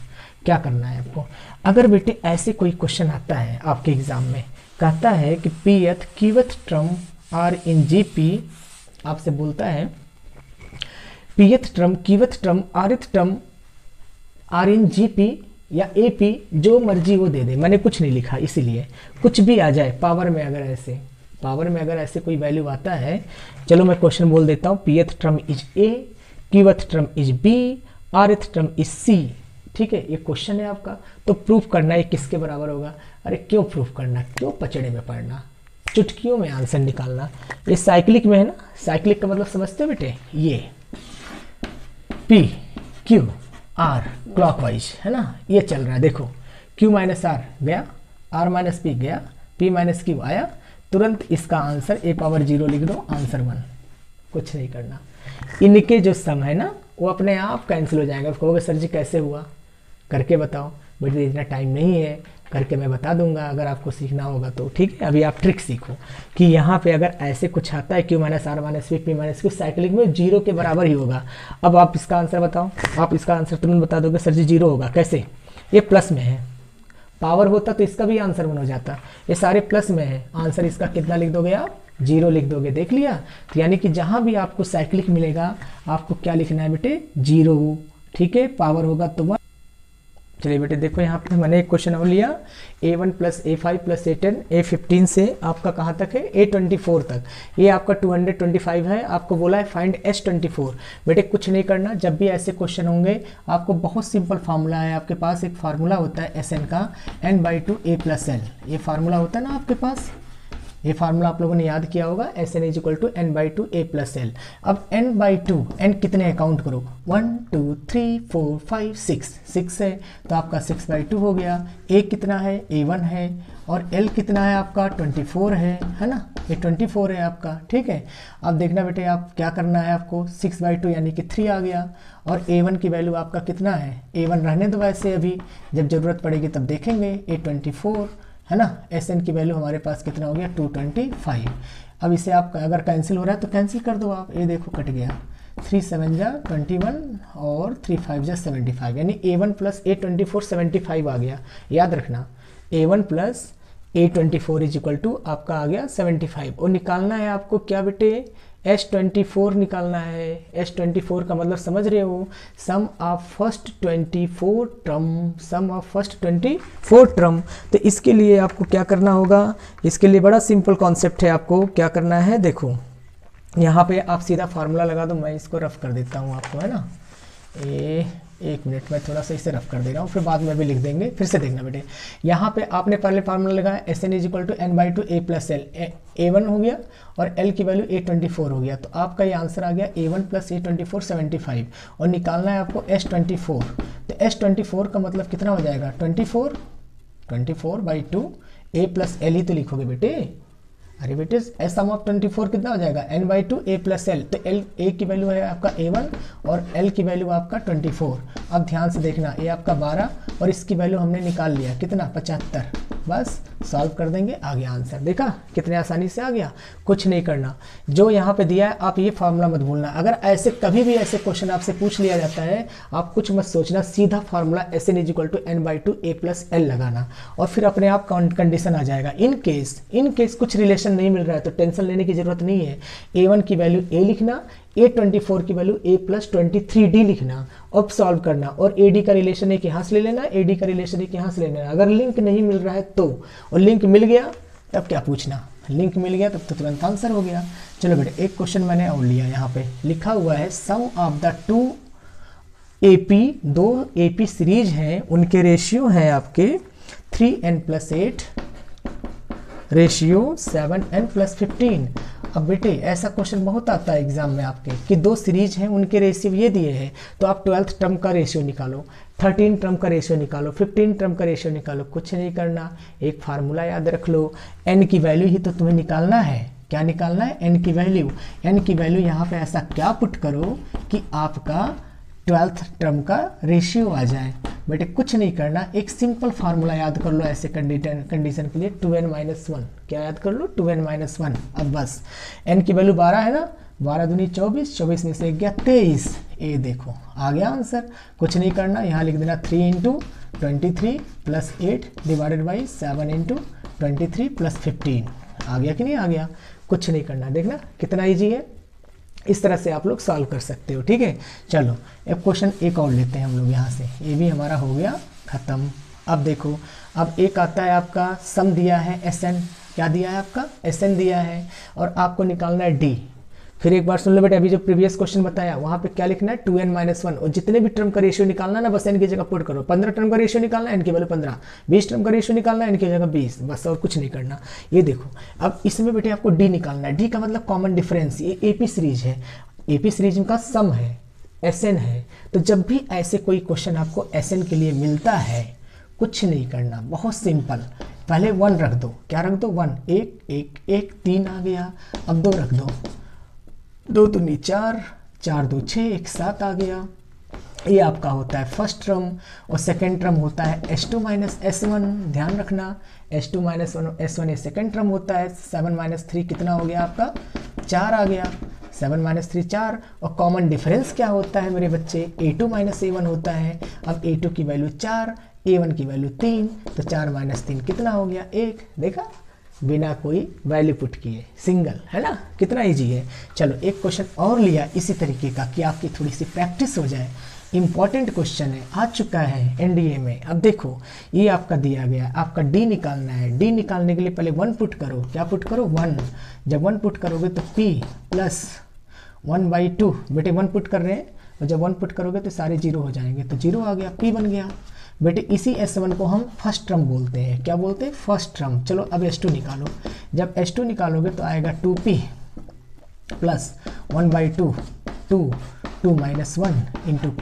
क्या करना है आपको। अगर बेटे ऐसे कोई क्वेश्चन आता है आपके एग्जाम में, कहता है कि pth qth term are in GP, आपसे बोलता है pth term qth term rth term are in GP या एपी, जो मर्जी वो दे दे, मैंने कुछ नहीं लिखा इसीलिए, कुछ भी आ जाए पावर में। अगर ऐसे कोई वैल्यू आता है, चलो मैं क्वेश्चन बोल देता हूँ, pth term is A, qth term is B, rth term is C, ठीक है। ये क्वेश्चन है आपका, तो प्रूफ करना है किसके बराबर होगा। अरे क्यों प्रूफ करना, क्यों पचड़े में पड़ना, चुटकियों में आंसर निकालना। ये साइक्लिक में है ना, साइक्लिक का मतलब समझते हो बेटे, ये पी क्यू आर क्लॉकवाइज है ना, ये चल रहा है। देखो क्यू माइनस आर गया, आर माइनस पी गया, पी माइनस क्यू आया, तुरंत इसका आंसर ए पावर 0 लिख दो, आंसर 1। कुछ नहीं करना, इनके जो सम है ना वो अपने आप कैंसिल हो जाएंगे। कहोगे सर जी कैसे हुआ, करके बताओ। बेटे इतना टाइम नहीं है, करके मैं बता दूंगा अगर आपको सीखना होगा तो, ठीक है। अभी आप ट्रिक सीखो कि यहाँ पे अगर ऐसे कुछ आता है q minus r minus p minus q, cyclic में 0 के बराबर ही होगा। अब आप इसका आंसर बताओ, आप इसका आंसर तुरंत बता दोगे सर जी 0 होगा कैसे, ये प्लस में है, पावर होता तो इसका भी आंसर 1 हो जाता, ये सारे प्लस में है, आंसर इसका कितना लिख दोगे आप, 0 लिख दोगे। देख लिया। तो यानी कि जहाँ भी आपको साइक्लिक मिलेगा आपको क्या लिखना है बेटे, 0, ठीक है। पावर होगा तो 1। चलिए बेटे देखो यहाँ पे मैंने एक क्वेश्चन और लिया, A1 plus A5 plus A10 A15 से आपका कहाँ तक है, A24 तक। ये आपका 225 है। आपको बोला है फाइंड S24। बेटे कुछ नहीं करना, जब भी ऐसे क्वेश्चन होंगे आपको बहुत सिंपल फार्मूला है आपके पास। एक फार्मूला होता है SN का, n/2 A प्लस L, ये फार्मूला होता है ना आपके पास, ये फार्मूला आप लोगों ने याद किया होगा, SN is equal to n/2 A plus L। अब n/2, n कितने काउंट करो, 1 2 3 4 5 6 है, तो आपका 6/2 हो गया। A कितना है, A1 है, और L कितना है आपका 24 है ना, ये 24 है आपका, ठीक है। अब देखना बेटे आप क्या करना है आपको, 6/2 यानी कि 3 आ गया, और A1 की वैल्यू आपका कितना है, A1 रहने दो वैसे, अभी जब ज़रूरत पड़ेगी तब देखेंगे। A24 है ना, SN की वैल्यू हमारे पास कितना हो गया 225। अब इसे आप अगर कैंसिल हो रहा है तो कैंसिल कर दो आप, ये देखो कट गया, 3 7 जा 21 और 3 5 जा 75, यानी A1 प्लस A24 75 आ गया। याद रखना A1 plus A24 is equal to आपका आ गया 75, और निकालना है आपको क्या बेटे, S24 निकालना है। S24 का मतलब समझ रहे हो, sum of first 24 term, sum of first 24 term. तो इसके लिए आपको क्या करना होगा, इसके लिए बड़ा सिंपल कॉन्सेप्ट है। आपको क्या करना है, देखो यहाँ पे आप सीधा फार्मूला लगा दो, मैं इसको रफ कर देता हूँ आपको, है ना। एक मिनट में थोड़ा सा इसे रफ कर दे रहा हूँ, फिर बाद में भी लिख देंगे, फिर से देखना बेटे। यहाँ पे आपने पहले फार्मूला लगाया SN is equal to n/2 a plus l. A1 हो गया और L की वैल्यू A24 हो गया, तो आपका ये आंसर आ गया A1 प्लस A24 75। और निकालना है आपको S24। तो S24 का मतलब कितना हो जाएगा, 24/2 a प्लस एल ही तो लिखोगे बेटे। अरे बेटे सम ऑफ 24 कितना हो जाएगा, n/2 a प्लस एल। तो एल ए की वैल्यू है आपका A1 और एल की वैल्यू आपका 24। अब ध्यान से देखना, ये आपका 12 और इसकी वैल्यू हमने निकाल लिया कितना, 75। बस सॉल्व कर देंगे, आ गया आंसर। देखा कितने आसानी से आ गया, कुछ नहीं करना। जो यहाँ पे दिया है आप ये फार्मूला मत भूलना। अगर ऐसे कभी भी ऐसे क्वेश्चन आपसे पूछ लिया जाता है, आप कुछ मत सोचना, सीधा formula SN is equal to n/2 a plus l लगाना और फिर अपने आप कंडीशन आ जाएगा। इन केस कुछ रिलेशन नहीं मिल रहा है तो टेंशन लेने की जरूरत नहीं है। A1 की वैल्यू a लिखना, A24 की वैल्यू a प्लस 23d लिखना, अब सॉल्व करना। और AD का रिलेशन एक यहाँ से ले लेना, AD का रिलेशन एक यहाँ से ले लेना। अगर लिंक नहीं मिल रहा है तो, और लिंक मिल गया तब क्या पूछना, लिंक मिल गया तब तो तुरंत आंसर हो गया। चलो बेटे एक क्वेश्चन मैंने और लिया, यहाँ पे लिखा हुआ है sum of the 2 AP, 2 AP series हैं, उनके रेशियो हैं आपके 3n+8 रेशियो 7n+15। अब बेटे ऐसा क्वेश्चन बहुत आता है एग्जाम में आपके कि 2 सीरीज हैं, उनके रेशियो ये दिए हैं, तो आप 12th टर्म का रेशियो निकालो, 13 टर्म का रेशियो निकालो, 15 टर्म का रेशियो निकालो। कुछ नहीं करना, एक फार्मूला याद रख लो, n की वैल्यू ही तो तुम्हें निकालना है। क्या निकालना है, n की वैल्यू। n की वैल्यू यहाँ पे ऐसा क्या पुट करो कि आपका 12th टर्म का रेशियो आ जाए। बेटे कुछ नहीं करना, एक सिंपल फार्मूला याद कर लो ऐसे कंडीशन के लिए, 2n-1। क्या याद कर लो, 2n-1। अब बस n की वैल्यू 12 है ना, 12 दूनी 24, 24 में से गया 23। ये देखो आ गया आंसर। कुछ नहीं करना, यहाँ लिख देना 3 × 23 + 8 डिवाइडेड बाई 7 × 23 + 15। आ गया कि नहीं आ गया, कुछ नहीं करना। देखना कितना ईजी है, इस तरह से आप लोग सॉल्व कर सकते हो। ठीक है, चलो एक क्वेश्चन एक और लेते हैं हम लोग यहाँ से, ये भी हमारा हो गया खत्म। अब देखो, अब एक आता है आपका सम दिया है SN, क्या दिया है आपका, SN दिया है, और आपको निकालना है D। फिर एक बार सुन लो बेटे, अभी जो प्रीवियस क्वेश्चन बताया वहाँ पे क्या लिखना है, 2n-1, और जितने भी टर्म का रेशियो निकालना ना बस n की जगह पुट करो। 15 टर्म का रेशियो निकालना, n की वैल्यू 15, 20 टर्म का रेशियो निकालना, n की जगह 20, बस और कुछ नहीं करना। ये देखो अब इसमें बेटे आपको D निकालना है। D का मतलब कॉमन डिफरेंस, ये AP सीरीज है, AP सीरीज का सम है, SN है। तो जब भी ऐसे कोई क्वेश्चन आपको SN के लिए मिलता है, कुछ नहीं करना, बहुत सिंपल, पहले 1 रख दो। क्या रख दो, 1, 1 3 आ गया। अब 2 रख दो, 2 दूनी 4, 4 2 6, 1 7 आ गया। ये आपका होता है फर्स्ट टर्म, और सेकेंड टर्म होता है S2 - S1। ध्यान रखना, S2 - S1 ये सेकेंड टर्म होता है। 7 - 3 कितना हो गया आपका, 4 आ गया। 7 - 3 4, और कॉमन डिफरेंस क्या होता है मेरे बच्चे, A2 - A1 होता है। अब A2 की वैल्यू 4, A1 की वैल्यू 3, तो 4 - 3 कितना हो गया, 1। देखा, बिना कोई वैल्यू पुट किए, सिंगल, है ना, कितना इजी है। चलो एक क्वेश्चन और लिया इसी तरीके का कि आपकी थोड़ी सी प्रैक्टिस हो जाए। इंपॉर्टेंट क्वेश्चन है, आ चुका है NDA में। अब देखो ये आपका दिया गया, आपका D निकालना है। D निकालने के लिए पहले 1 पुट करो। क्या पुट करो, 1। जब 1 पुट करोगे तो P + 1/2, बेटे 1 पुट कर रहे हैं, और जब 1 पुट करोगे तो सारे 0 हो जाएंगे, तो 0 आ गया, P बन गया। बेटे इसी S1 को हम फर्स्ट टर्म बोलते हैं। क्या बोलते हैं, फर्स्ट टर्म। चलो अब S2 निकालो। जब S2 निकालोगे तो आएगा 2P + 1/2, 2 2 - 1 ×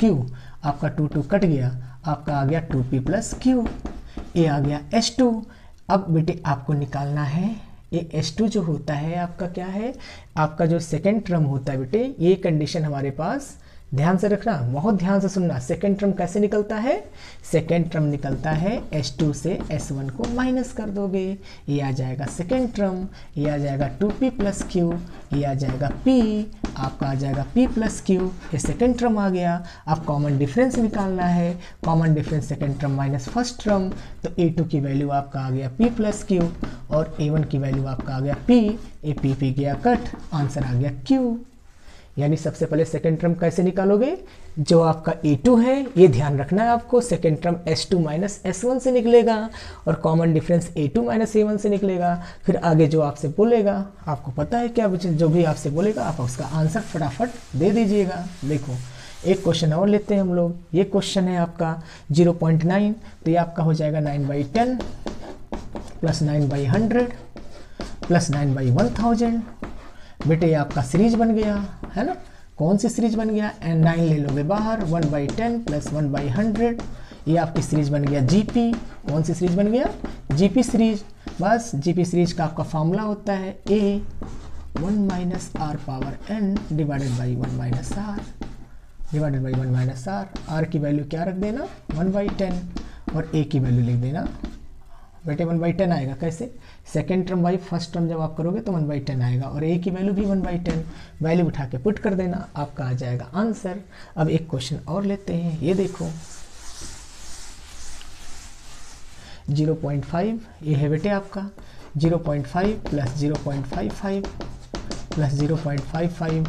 Q। आपका 2 2 कट गया, आपका आ गया 2P + Q। ये आ गया S2। अब बेटे आपको निकालना है ये S2 जो होता है आपका, क्या है आपका जो सेकेंड टर्म होता है बेटे, ये कंडीशन हमारे पास, ध्यान से रखना, बहुत ध्यान से सुनना। सेकेंड टर्म कैसे निकलता है, सेकेंड टर्म निकलता है S2 से S1 को माइनस कर दोगे, ये आ जाएगा सेकेंड टर्म। ये आ जाएगा 2P + Q, ये आ जाएगा P, आपका आ जाएगा P + Q। ये सेकेंड टर्म आ गया। अब कॉमन डिफरेंस निकालना है, common difference second term minus first term, तो A2 की वैल्यू आपका आ गया P + Q, और A1 की वैल्यू आपका आ गया P, ए P गया कट, आंसर आ गया Q। यानी सबसे पहले सेकेंड टर्म कैसे निकालोगे, जो आपका A2 है, ये ध्यान रखना है आपको, second term S2 minus S1 से निकलेगा और common difference A2 minus A1 से निकलेगा। फिर आगे जो आपसे बोलेगा, आपको पता है क्या, जो भी आपसे बोलेगा आप उसका आंसर फटाफट दे दीजिएगा। देखो एक क्वेश्चन और लेते हैं हम लोग। ये क्वेश्चन है आपका 0.9, तो ये आपका हो जाएगा 9/10 प्लस 9/100 प्लस 9/1000। बेटे ये आपका सीरीज बन गया है ना। कौन सी सीरीज बन गया, 9 ले लोगे बाहर, 1/10 प्लस 1/100, ये आपकी सीरीज बन गया जीपी। कौन सी सीरीज बन गया, जीपी सीरीज। बस जीपी सीरीज का आपका फॉर्मूला होता है a 1 minus r power n divided by 1 minus r divided by 1 minus r. R की वैल्यू क्या रख देना, 1/10 और a की वैल्यू लिख देना बेटे 1/10 आएगा। कैसे, second term by first term जब आप करोगे तो 1/10 आएगा और a की वैल्यू भी 1/10, वैल्यू उठा के पुट कर देना, आपका आ जाएगा आंसर। अब एक क्वेश्चन और लेते हैं, ये देखो 0.5, ये है बेटे आपका 0.5 प्लस 0.55 प्लस 0.55।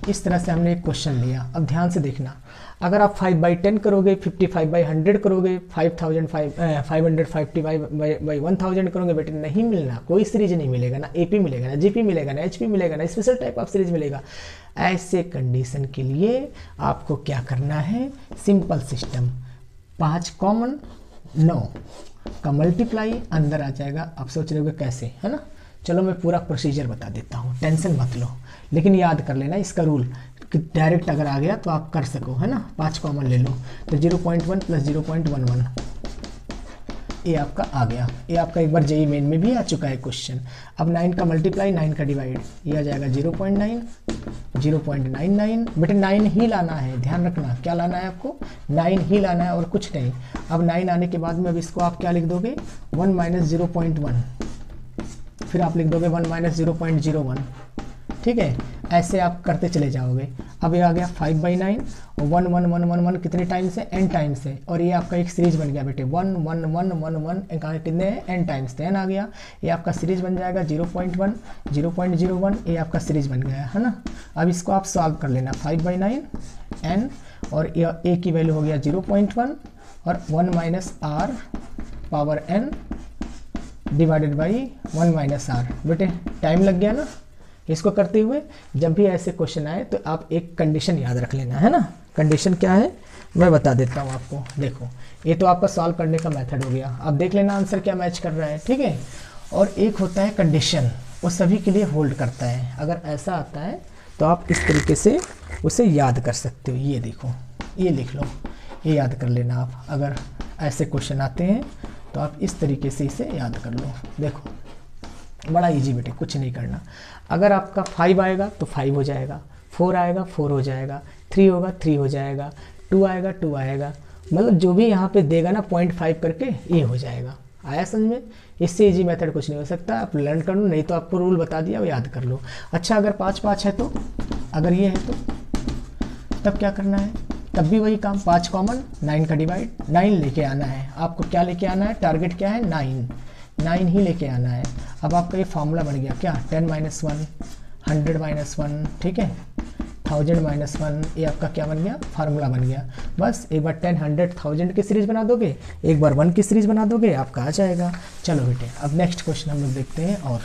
इस तरह से हमने एक क्वेश्चन लिया। अब ध्यान से देखना, अगर आप 5/10 करोगे, 55/100 करोगे, 550/1000 करोगे, बेटे नहीं मिलना, कोई सीरीज नहीं मिलेगा, ना AP मिलेगा, ना GP मिलेगा, ना HP मिलेगा, ना स्पेशल टाइप ऑफ सीरीज मिलेगा। ऐसे कंडीशन के लिए आपको क्या करना है, सिंपल सिस्टम, 5 कॉमन 9 का मल्टीप्लाई अंदर आ जाएगा। आप सोच रहे होगे कैसे, है ना। चलो मैं पूरा प्रोसीजर बता देता हूँ, टेंशन मत लो, लेकिन याद कर लेना इसका रूल कि डायरेक्ट अगर आ गया तो आप कर सको, है ना। 5 कॉमन ले लो, तो 0.1 प्लस 0.11 ये आपका आ गया। ये आपका एक बार जेई मेन में भी आ चुका है क्वेश्चन। अब 9 का मल्टीप्लाई, 9 का डिवाइड, ये आ जाएगा 0.9 0.99। बेटे 9 ही लाना है, ध्यान रखना, क्या लाना है आपको, 9 ही लाना है और कुछ नहीं। अब 9 आने के बाद में अब इसको आप क्या लिख दोगे, 1 माइनस 0.1, फिर आप लिख दोगे 1 माइनस 0.01, ठीक है। ऐसे आप करते चले जाओगे। अब ये आ गया 5/9 और 1 1 1 1 1 कितने टाइम्स है, n टाइम्स है, और ये आपका एक सीरीज बन गया बेटे 1 1 1 1 1 कितने हैं, n टाइम्स, 10 आ गया। ये आपका सीरीज बन जाएगा 0.1 0.01, ये आपका सीरीज बन गया है ना। अब इसको आप सॉल्व कर लेना, 5/9 n और a की वैल्यू हो गया 0.1 और 1 minus r power n divided by 1 minus r. बेटे टाइम लग गया ना इसको करते हुए। जब भी ऐसे क्वेश्चन आए तो आप एक कंडीशन याद रख लेना, है ना। कंडीशन क्या है मैं बता देता हूँ आपको। देखो ये तो आपका सॉल्व करने का मेथड हो गया, अब देख लेना आंसर क्या मैच कर रहा है, ठीक है। और एक होता है कंडीशन, वो सभी के लिए होल्ड करता है। अगर ऐसा आता है तो आप इस तरीके से उसे याद कर सकते हो। ये देखो, ये लिख लो, ये याद कर लेना आप। अगर ऐसे क्वेश्चन आते हैं तो आप इस तरीके से इसे याद कर लो। देखो बड़ा इजी बेटे, कुछ नहीं करना। अगर आपका 5 आएगा तो 5 हो जाएगा, 4 आएगा 4 हो जाएगा, 3 होगा 3 हो जाएगा, 2 आएगा 2 आएगा, मतलब जो भी यहाँ पे देगा ना 0.5 करके ये हो जाएगा। आया समझ में, इससे इजी मेथड कुछ नहीं हो सकता। आप लर्न कर लो, नहीं तो आपको रूल बता दिया वो याद कर लो। अच्छा अगर 5 है तो, अगर ये है तो तब क्या करना है, तब भी वही काम, 5 कॉमन, 9 का डिवाइड, 9 लेके आना है आपको। क्या लेके आना है, टारगेट क्या है, 9 ही लेके आना है। अब आपका ये फॉर्मूला बन गया क्या, 10 माइनस 1 100 माइनस 1, ठीक है, 1000 माइनस 1, ये आपका क्या बन गया, फार्मूला बन गया। बस एक बार 10 100 1000 की सीरीज बना दोगे, एक बार 1 की सीरीज बना दोगे, आपका आ जाएगा। चलो बेटे अब नेक्स्ट क्वेश्चन हम लोग देखते हैं। और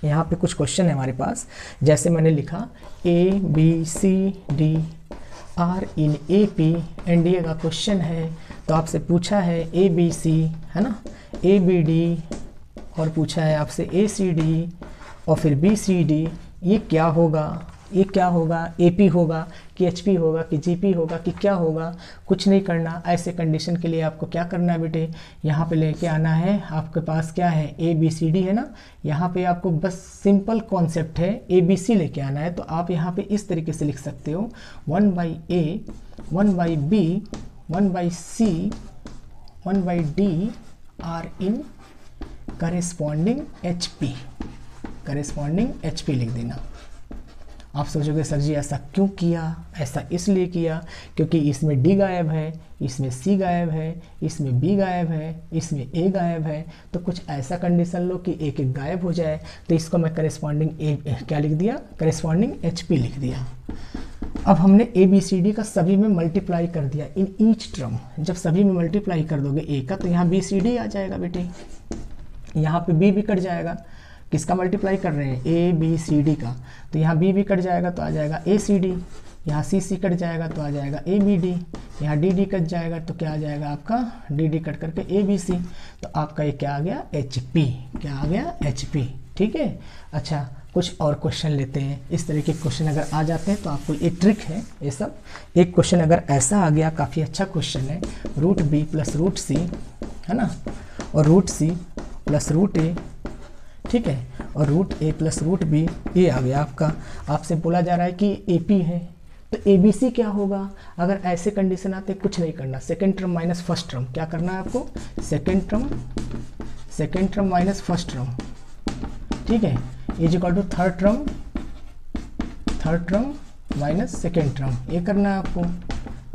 यहाँ पे कुछ क्वेश्चन है हमारे पास, जैसे मैंने लिखा ABCD are in AP, NDA का क्वेश्चन है। तो आपसे पूछा है ABC, है ना, ABD, और पूछा है आपसे ACD और फिर BCD। ये क्या होगा, ये क्या होगा, AP होगा कि HP होगा कि GP होगा कि क्या होगा, कुछ नहीं करना। ऐसे कंडीशन के लिए आपको क्या करना है बेटे, यहाँ पे लेके आना है, आपके पास क्या है ABCD है ना, यहाँ पे आपको बस सिंपल कॉन्सेप्ट है ABC लेके आना है। तो आप यहाँ पे इस तरीके से लिख सकते हो 1/A 1/B 1/C 1/D are in corresponding HP लिख देना। आप सोचोगे सर जी ऐसा क्यों किया, ऐसा इसलिए किया क्योंकि इसमें डी गायब है, इसमें सी गायब है, इसमें बी गायब है, इसमें ए गायब है, तो कुछ ऐसा कंडीशन लो कि एक एक गायब हो जाए। तो इसको मैं करेस्पॉन्डिंग ए क्या लिख दिया, करेस्पॉन्डिंग एच पी लिख दिया। अब हमने ए बी सी डी का सभी में मल्टीप्लाई कर दिया इन ईच टर्म। जब सभी में मल्टीप्लाई कर दोगे ए का तो यहाँ बी सी डी आ जाएगा बेटे, यहाँ पे बी भी कट जाएगा। किसका मल्टीप्लाई कर रहे हैं, ए बी सी डी का, तो यहाँ बी भी कट जाएगा तो आ जाएगा ए सी डी, यहाँ सी सी कट जाएगा तो आ जाएगा ए बी डी, यहाँ डी डी कट जाएगा तो क्या आ जाएगा आपका डी डी कट करके ए बी सी। तो आपका ये क्या आ गया एच पी, क्या आ गया एच पी। ठीक है, अच्छा कुछ और क्वेश्चन लेते हैं। इस तरह के क्वेश्चन अगर आ जाते हैं तो आपको ये ट्रिक है ये सब। एक क्वेश्चन अगर ऐसा आ गया, काफ़ी अच्छा क्वेश्चन है, रूट बी प्लस रूट सी है ना, और रूट सी प्लस रूट ए, ठीक है, और रूट ए प्लस रूट बी, ये आ गया आपका। आपसे बोला जा रहा है कि ए पी है, तो ए बी सी क्या होगा। अगर ऐसे कंडीशन आते कुछ नहीं करना, second term minus first term, क्या करना है आपको, second term minus first term, ठीक है, is equal to third term minus second term, ये करना है आपको।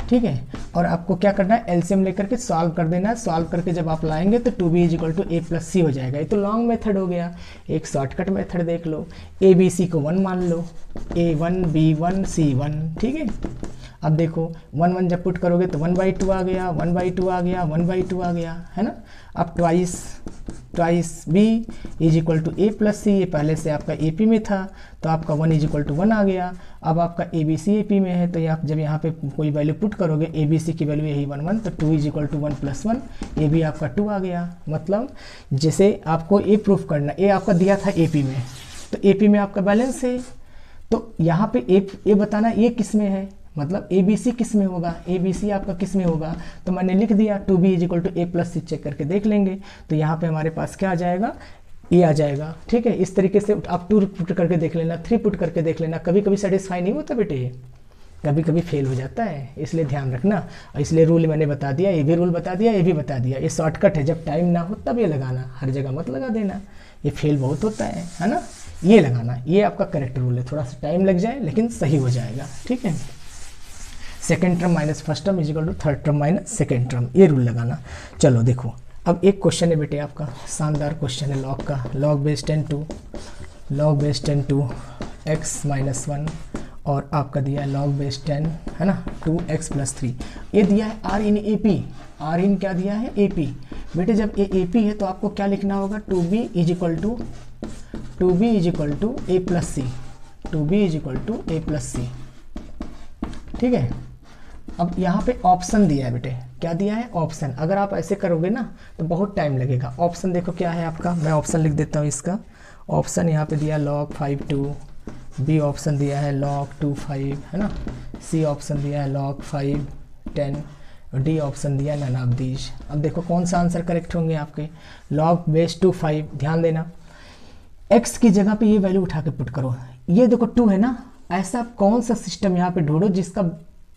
ठीक है, और आपको क्या करना है, एलसीएम लेकर के सॉल्व कर देना है। सॉल्व करके जब आप लाएंगे तो 2b is equal to A plus C हो जाएगा। ये तो लॉन्ग मेथड हो गया। एक शॉर्टकट मेथड देख लो, ए बी सी को 1 मान लो, a1 b1 c1, ठीक है। अब देखो 1 1 जब पुट करोगे तो 1/2 आ गया, 1/2 आ गया, 1/2 आ गया, है ना। अब twice b is equal to A plus c, ये पहले से आपका ए पी में था तो आपका 1 इज इक्वल टू 1 आ गया। अब आपका A B C A P में है तो आप जब यहाँ पे कोई वैल्यू पुट करोगे, ए बी सी की वैल्यू यही 1 1, तो 2 इज इक्वल टू 1 प्लस 1, ये भी आपका 2 आ गया। मतलब जैसे आपको ए प्रूफ करना, ए आपका दिया था ए पी में, तो ए पी में आपका बैलेंस है, तो यहाँ पे ए बताना ये किस में है, मतलब ए बी सी किस में होगा, ए बी सी आपका किस में होगा। तो मैंने लिख दिया 2b is equal to A plus c, check करके देख लेंगे तो यहाँ पे हमारे पास क्या आ जाएगा, ए आ जाएगा। ठीक है, इस तरीके से आप 2 पुट करके देख लेना, 3 पुट करके देख लेना। कभी कभी सेटिस्फाई नहीं होता बेटे, कभी कभी फेल हो जाता है, इसलिए ध्यान रखना। और इसलिए रूल मैंने बता दिया, ये भी रूल बता दिया, ये भी बता दिया। ये शॉर्टकट है, जब टाइम ना हो तब ये लगाना, हर जगह मत लगा देना, ये फेल बहुत होता है ना। ये लगाना, ये आपका करेक्ट रूल है। थोड़ा सा टाइम लग जाए लेकिन सही हो जाएगा। ठीक है, second term minus first term is equal to third term minus second term, ये रूल लगाना। चलो देखो, अब एक क्वेश्चन है बेटे आपका, शानदार क्वेश्चन है लॉग का। Log base 10 two x minus 1, और आपका दिया है लॉग बेस 10 है ना 2x प्लस 3। ये दिया है r in A P, r इन क्या दिया है ए पी। बेटे जब ये ए पी है तो आपको क्या लिखना होगा, 2b is equal to A plus c, 2b is equal to A plus c. ठीक है, अब यहाँ पे ऑप्शन दिया है बेटे, क्या दिया है ऑप्शन। अगर आप ऐसे करोगे ना तो बहुत टाइम लगेगा। ऑप्शन देखो क्या है आपका, मैं ऑप्शन लिख देता हूँ इसका। ऑप्शन यहाँ पे दिया log 5 2, बी ऑप्शन दिया है log 2 5 है ना, सी ऑप्शन दिया है log 5 10, और डी ऑप्शन दिया है none of these। अब देखो कौन सा आंसर करेक्ट होंगे आपके, log बेस 2 5। ध्यान देना, x की जगह पे ये वैल्यू उठा के पुट करो। ये देखो 2 है ना, ऐसा कौन सा सिस्टम यहाँ पे ढूंढो जिसका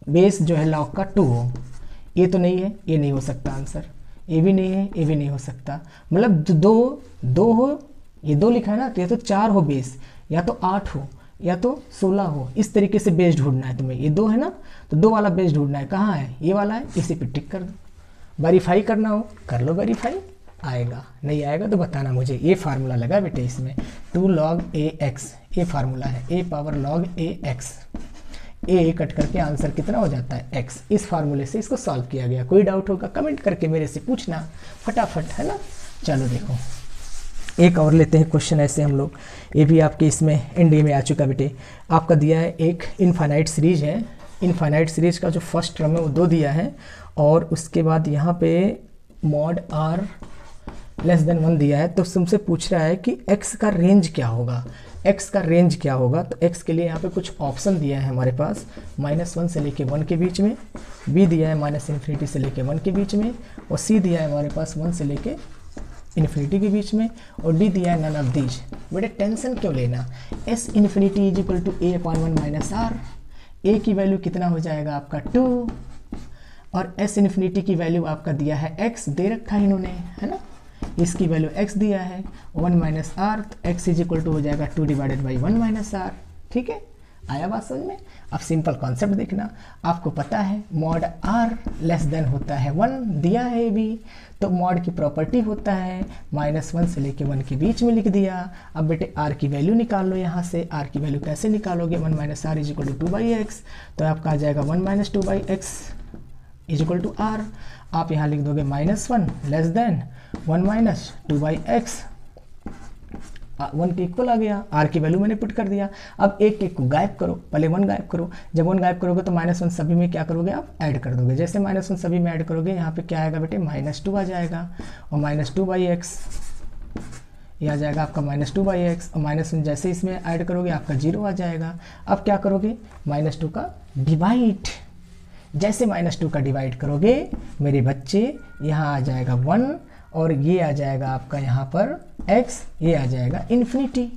बेस जो है लॉग का 2 हो। ये तो नहीं है, ये नहीं हो सकता आंसर, ये भी नहीं है, ये भी नहीं हो सकता। मतलब दो हो, ये 2 लिखा है ना, तो या तो 4 हो बेस, या तो 8 हो, या तो 16 हो। इस तरीके से बेस ढूंढना है तुम्हें। ये 2 है ना, तो 2 वाला बेस ढूंढना है। कहाँ है, ये वाला है, इसी पे टिक कर दो। वेरीफाई करना हो कर लो, वेरीफाई आएगा, नहीं आएगा तो बताना मुझे। ये फार्मूला लगा बेटे इसमें, 2 log ax, ये फार्मूला है, a power log ax। A cut करके आंसर कितना हो जाता है x। इस फार्मूले से इसको सॉल्व किया गया। कोई डाउट होगा कमेंट करके मेरे से पूछना फटाफट, है ना। चलो देखो, एक और लेते हैं क्वेश्चन ऐसे हम लोग। ये भी आपके इसमें एनडीए में आ चुका बेटे। आपका दिया है एक इनफाइनाइट सीरीज है। इनफाइनाइट सीरीज का जो फर्स्ट टर्म है वो 2 दिया है, और उसके बाद यहाँ पे मॉड r लेस देन 1 दिया है। तो तुमसे पूछ रहा है कि x का रेंज क्या होगा, x का रेंज क्या होगा। तो x के लिए यहाँ पे कुछ ऑप्शन दिया है हमारे पास, -1 से लेके 1 के बीच में, b दिया है -∞ से लेके 1 के बीच में, और c दिया है हमारे पास 1 से लेके इन्फिनिटी के बीच में, और d दिया है none of these। बेटे टेंशन क्यों लेना, s infinity is equal to a/1 minus r। a की वैल्यू कितना हो जाएगा आपका 2, और s इन्फिनिटी की वैल्यू आपका दिया है x, दे रखा है इन्होंने, है ना। इसकी वैल्यू x दिया है 1 माइनस r, तो x इज इक्वल टू हो जाएगा 2 डिवाइडेड बाई 1 माइनस r। ठीक है, आया बात समझ में। अब सिंपल कॉन्सेप्ट देखना, आपको पता है मॉड आर लेस देन होता है 1, दिया है भी, तो मॉड की प्रॉपर्टी होता है -1 से लेके 1 के बीच में लिख दिया। अब बेटे आर की वैल्यू निकाल लो यहाँ से, आर की वैल्यू कैसे निकालोगे, 1 - r = 2/x, तो आपका आ जाएगा 1 - 2/x = r। आप यहाँ लिख दोगे -1 लेस देन 1 - 2/x, 1 के इक्वल आ गया, आर की वैल्यू मैंने पुट कर दिया। अब एक को गायब करो, पहले 1 गायब करो, जब 1 गायब करोगे तो -1 सभी में क्या करोगे आप ऐड कर दोगे, जैसे -1 सभी में ऐड करोगे यहाँ पे क्या आएगा बेटे -2 आ जाएगा, और -2/x ये आ जाएगा आपका -2/x, और -1 जैसे इसमें ऐड करोगे आपका 0 आ जाएगा। अब क्या करोगे -2 का डिवाइड, जैसे -2 का डिवाइड करोगे मेरे बच्चे यहाँ आ जाएगा 1, और ये आ जाएगा आपका यहाँ पर x, ये आ जाएगा इन्फिनिटी,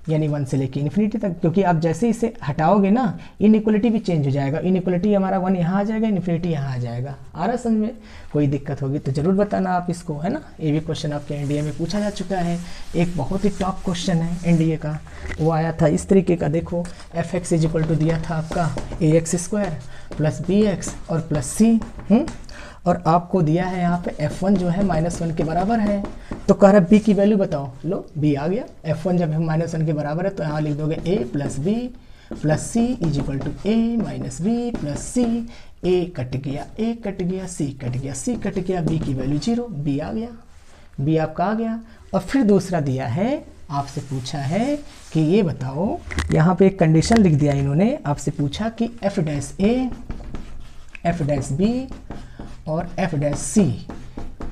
यानी 1 से लेके इन्फिनिटी तक, क्योंकि आप जैसे इसे हटाओगे ना इनइक्वलिटी भी चेंज हो जाएगा, इनइक्वलिटी हमारा 1 यहाँ आ जाएगा, इन्फिनिटी यहाँ आ जाएगा। आ रहा समझ में, कोई दिक्कत होगी तो ज़रूर बताना आप इसको, है ना। ये भी क्वेश्चन आपके एनडीए में पूछा जा चुका है, एक बहुत ही टॉप क्वेश्चन है एनडीए का, वो आया था इस तरीके का, देखो fx = दिया था आपका ax² + bx और +c, और आपको दिया है यहाँ पे f1 जो है -1 के बराबर है, तो कह रहा है b की वैल्यू बताओ, लो b आ गया, f1 जब हम -1 के बराबर है तो यहाँ लिख दोगे a + b + c = a - b + c, a cut गया, a कट गया, c कट गया, c कट गया, b की वैल्यू 0, b आ गया, b आपका आ गया। और फिर दूसरा दिया है, आपसे पूछा है कि ये बताओ, यहाँ पे एक कंडीशन लिख दिया इन्होंने, आपसे पूछा कि f'(a), f'(b) और f'(c)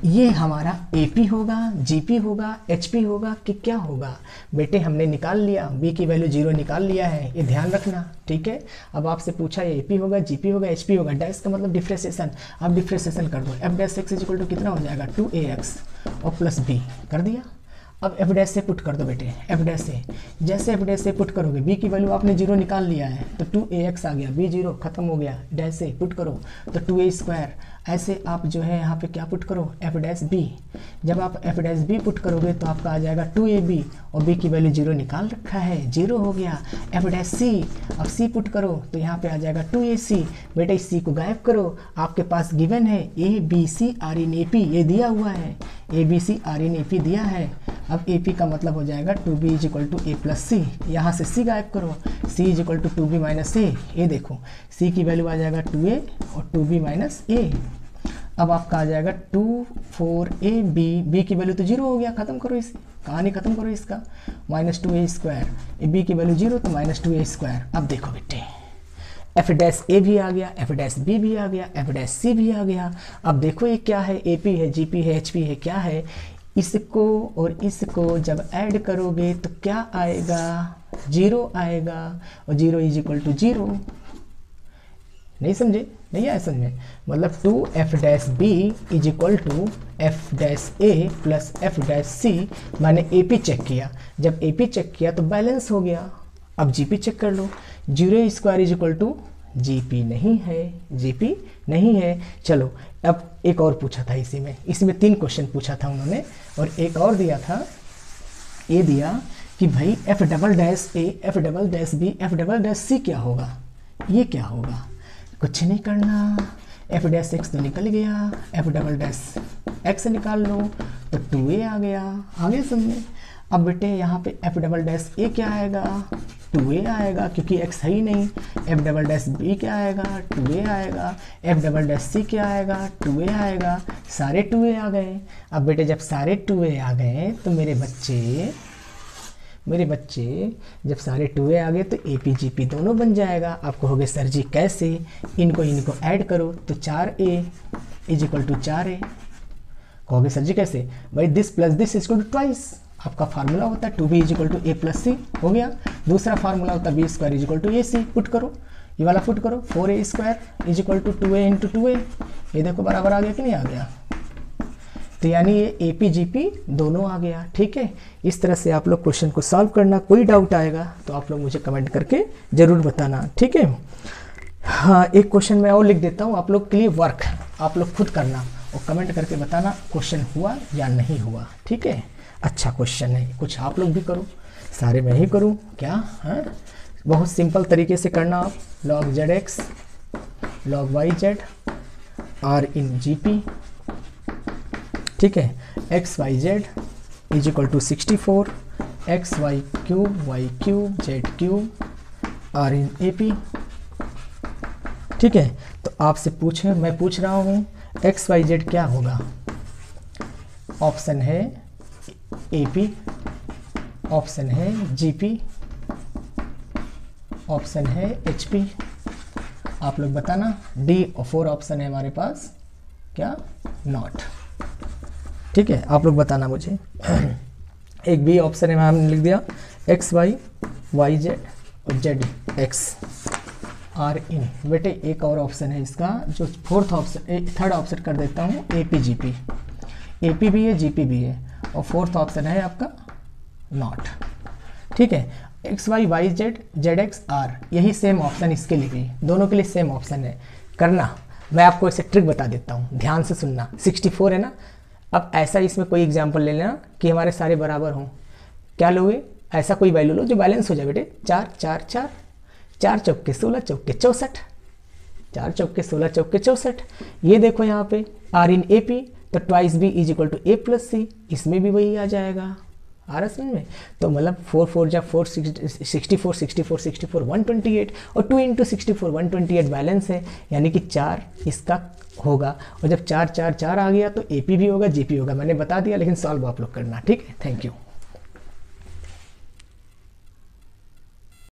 ये हमारा AP होगा, GP होगा, HP होगा कि क्या होगा। बेटे हमने निकाल लिया, B की वैल्यू 0 निकाल लिया है, ये ध्यान रखना, ठीक है। अब आपसे पूछा ये AP होगा, GP होगा, HP होगा, डैश का मतलब डिफ्रेंसिएशन, आप डिफ्रेंसिएशन कर दो, f'(x) = कितना हो जाएगा 2ax और +b कर दिया। अब f' पुट कर दो बेटे, f', जैसे f' पुट करोगे, b की वैल्यू आपने 0 निकाल लिया है तो 2ax आ गया, b 0 खत्म हो गया, डैश से पुट करो तो 2a², ऐसे आप जो है यहाँ पे क्या पुट करो f'(b), जब आप f'(b) पुट करोगे तो आपका आ जाएगा 2ab, और b की वैल्यू 0 निकाल रखा है, 0 हो गया, f'(c), अब c पुट करो तो यहाँ पे आ जाएगा 2ac, बेटे इस c को गायब करो, आपके पास गिवन है ABC RinAP, ये दिया हुआ है, ABC RinAP दिया है। अब AP का मतलब हो जाएगा 2b = a + c, यहाँ से c गायब करो, c = 2b - a, ये देखो c की वैल्यू आ जाएगा 2a और 2b - a। अब आपका आ जाएगा 2 4ab, b की वैल्यू तो 0 हो गया, खत्म करो इसे, कहानी खत्म करो इसका, -2a², b की वैल्यू 0 तो -2a²। अब देखो बेटे f'(a) भी आ गया, f'(b) भी आ गया, f'(c) भी आ गया। अब देखो ये क्या है, AP है, GP है, HP है, क्या है, इसको और इसको जब ऐड करोगे तो क्या आएगा, 0 आएगा, और 0 = 0। नहीं समझे, नहीं आया समझ में, मतलब 2f'(b) = f'(a) + f'(c), मैंने AP चेक किया, जब AP चेक किया तो बैलेंस हो गया। अब GP चेक कर लो, 0² = GP नहीं है, GP नहीं है। चलो अब एक और पूछा था इसमें 3 क्वेश्चन पूछा था उन्होंने, और एक और दिया था, ये दिया कि भाई f'(a), f'(b), f'(c) क्या होगा, ये क्या होगा, कुछ नहीं करना, f'(x) तो निकल गया, f'(x) निकाल लो तो 2a आ गया, आगे समझे। अब बेटे यहाँ पे f'(a) क्या आएगा, 2a आएगा, क्योंकि x है ही नहीं, f'(b) क्या आएगा, 2a आएगा, f'(c) क्या आएगा, 2a आएगा, सारे 2a आ गए। अब बेटे जब सारे 2a आ गए तो मेरे बच्चे जब सारे 2a आ गए तो AP GP दोनों बन जाएगा। आप कहोगे सर जी कैसे, इनको ऐड करो तो 4a = 4a, कहोगे सर जी कैसे, भाई दिस + दिस = ट्वाइस, आपका फार्मूला होता है 2b = a + c, हो गया। दूसरा फार्मूला होता है b² = ac, पुट करो, ये वाला पुट करो, 4a² = 2a × 2a, ये देखो बराबर आ गया कि नहीं आ गया, तो यानी ये AP GP दोनों आ गया, ठीक है। इस तरह से आप लोग क्वेश्चन को सॉल्व करना, कोई डाउट आएगा तो आप लोग मुझे कमेंट करके ज़रूर बताना, ठीक है। हाँ, एक क्वेश्चन मैं और लिख देता हूँ आप लोग के लिए, वर्क आप लोग खुद करना और कमेंट करके बताना क्वेश्चन हुआ या नहीं हुआ, ठीक है। अच्छा क्वेश्चन है, कुछ आप लोग भी करो, सारे मैं ही करूँ क्या, हाँ बहुत सिंपल तरीके से करना आप, log ZX log YZ R in GP, ठीक है, XYZ is equal to 64 XY cube Y cube Z cube R in AP, ठीक है। तो आपसे पूछे, मैं पूछ रहा हूँ XYZ क्या होगा, ऑप्शन है AP, ऑप्शन है GP, ऑप्शन है HP, आप लोग बताना। डी और 4 ऑप्शन है हमारे पास, क्या, नॉट, ठीक है, आप लोग बताना मुझे। एक बी ऑप्शन है, हमने लिख दिया XY YZ और ZX R in। बेटे एक और ऑप्शन है इसका, जो फोर्थ ऑप्शन, थर्ड ऑप्शन कर देता हूँ AP GP, AP भी है GP भी है, और फोर्थ ऑप्शन है आपका नॉट, ठीक है। XY YZ ZX R, यही सेम ऑप्शन इसके लिए भी, दोनों के लिए सेम ऑप्शन है। करना, मैं आपको ऐसे ट्रिक बता देता हूँ, ध्यान से सुनना। 64 है ना, अब ऐसा इसमें कोई एग्जांपल ले लेना कि हमारे सारे बराबर हों। क्या लोगे, ऐसा कोई वैल्यू लो जो बैलेंस हो जाए बेटे। 4 4 4, 4 चौके 16 चौके 64, 4 चौके 16 चौके 64। ये देखो यहाँ पे R in AP, तो twice B is equal to A plus C, इसमें भी वही आ जाएगा। आ रहा समझ में? तो मतलब 4 4 जा 4 64 64 64 128, और 2 इंटू 64 128 बैलेंस है, यानी कि 4 इसका होगा। और जब 4 4 4 आ गया तो AP भी होगा GP होगा। मैंने बता दिया, लेकिन सॉल्व आप लोग करना, ठीक है। Thank you.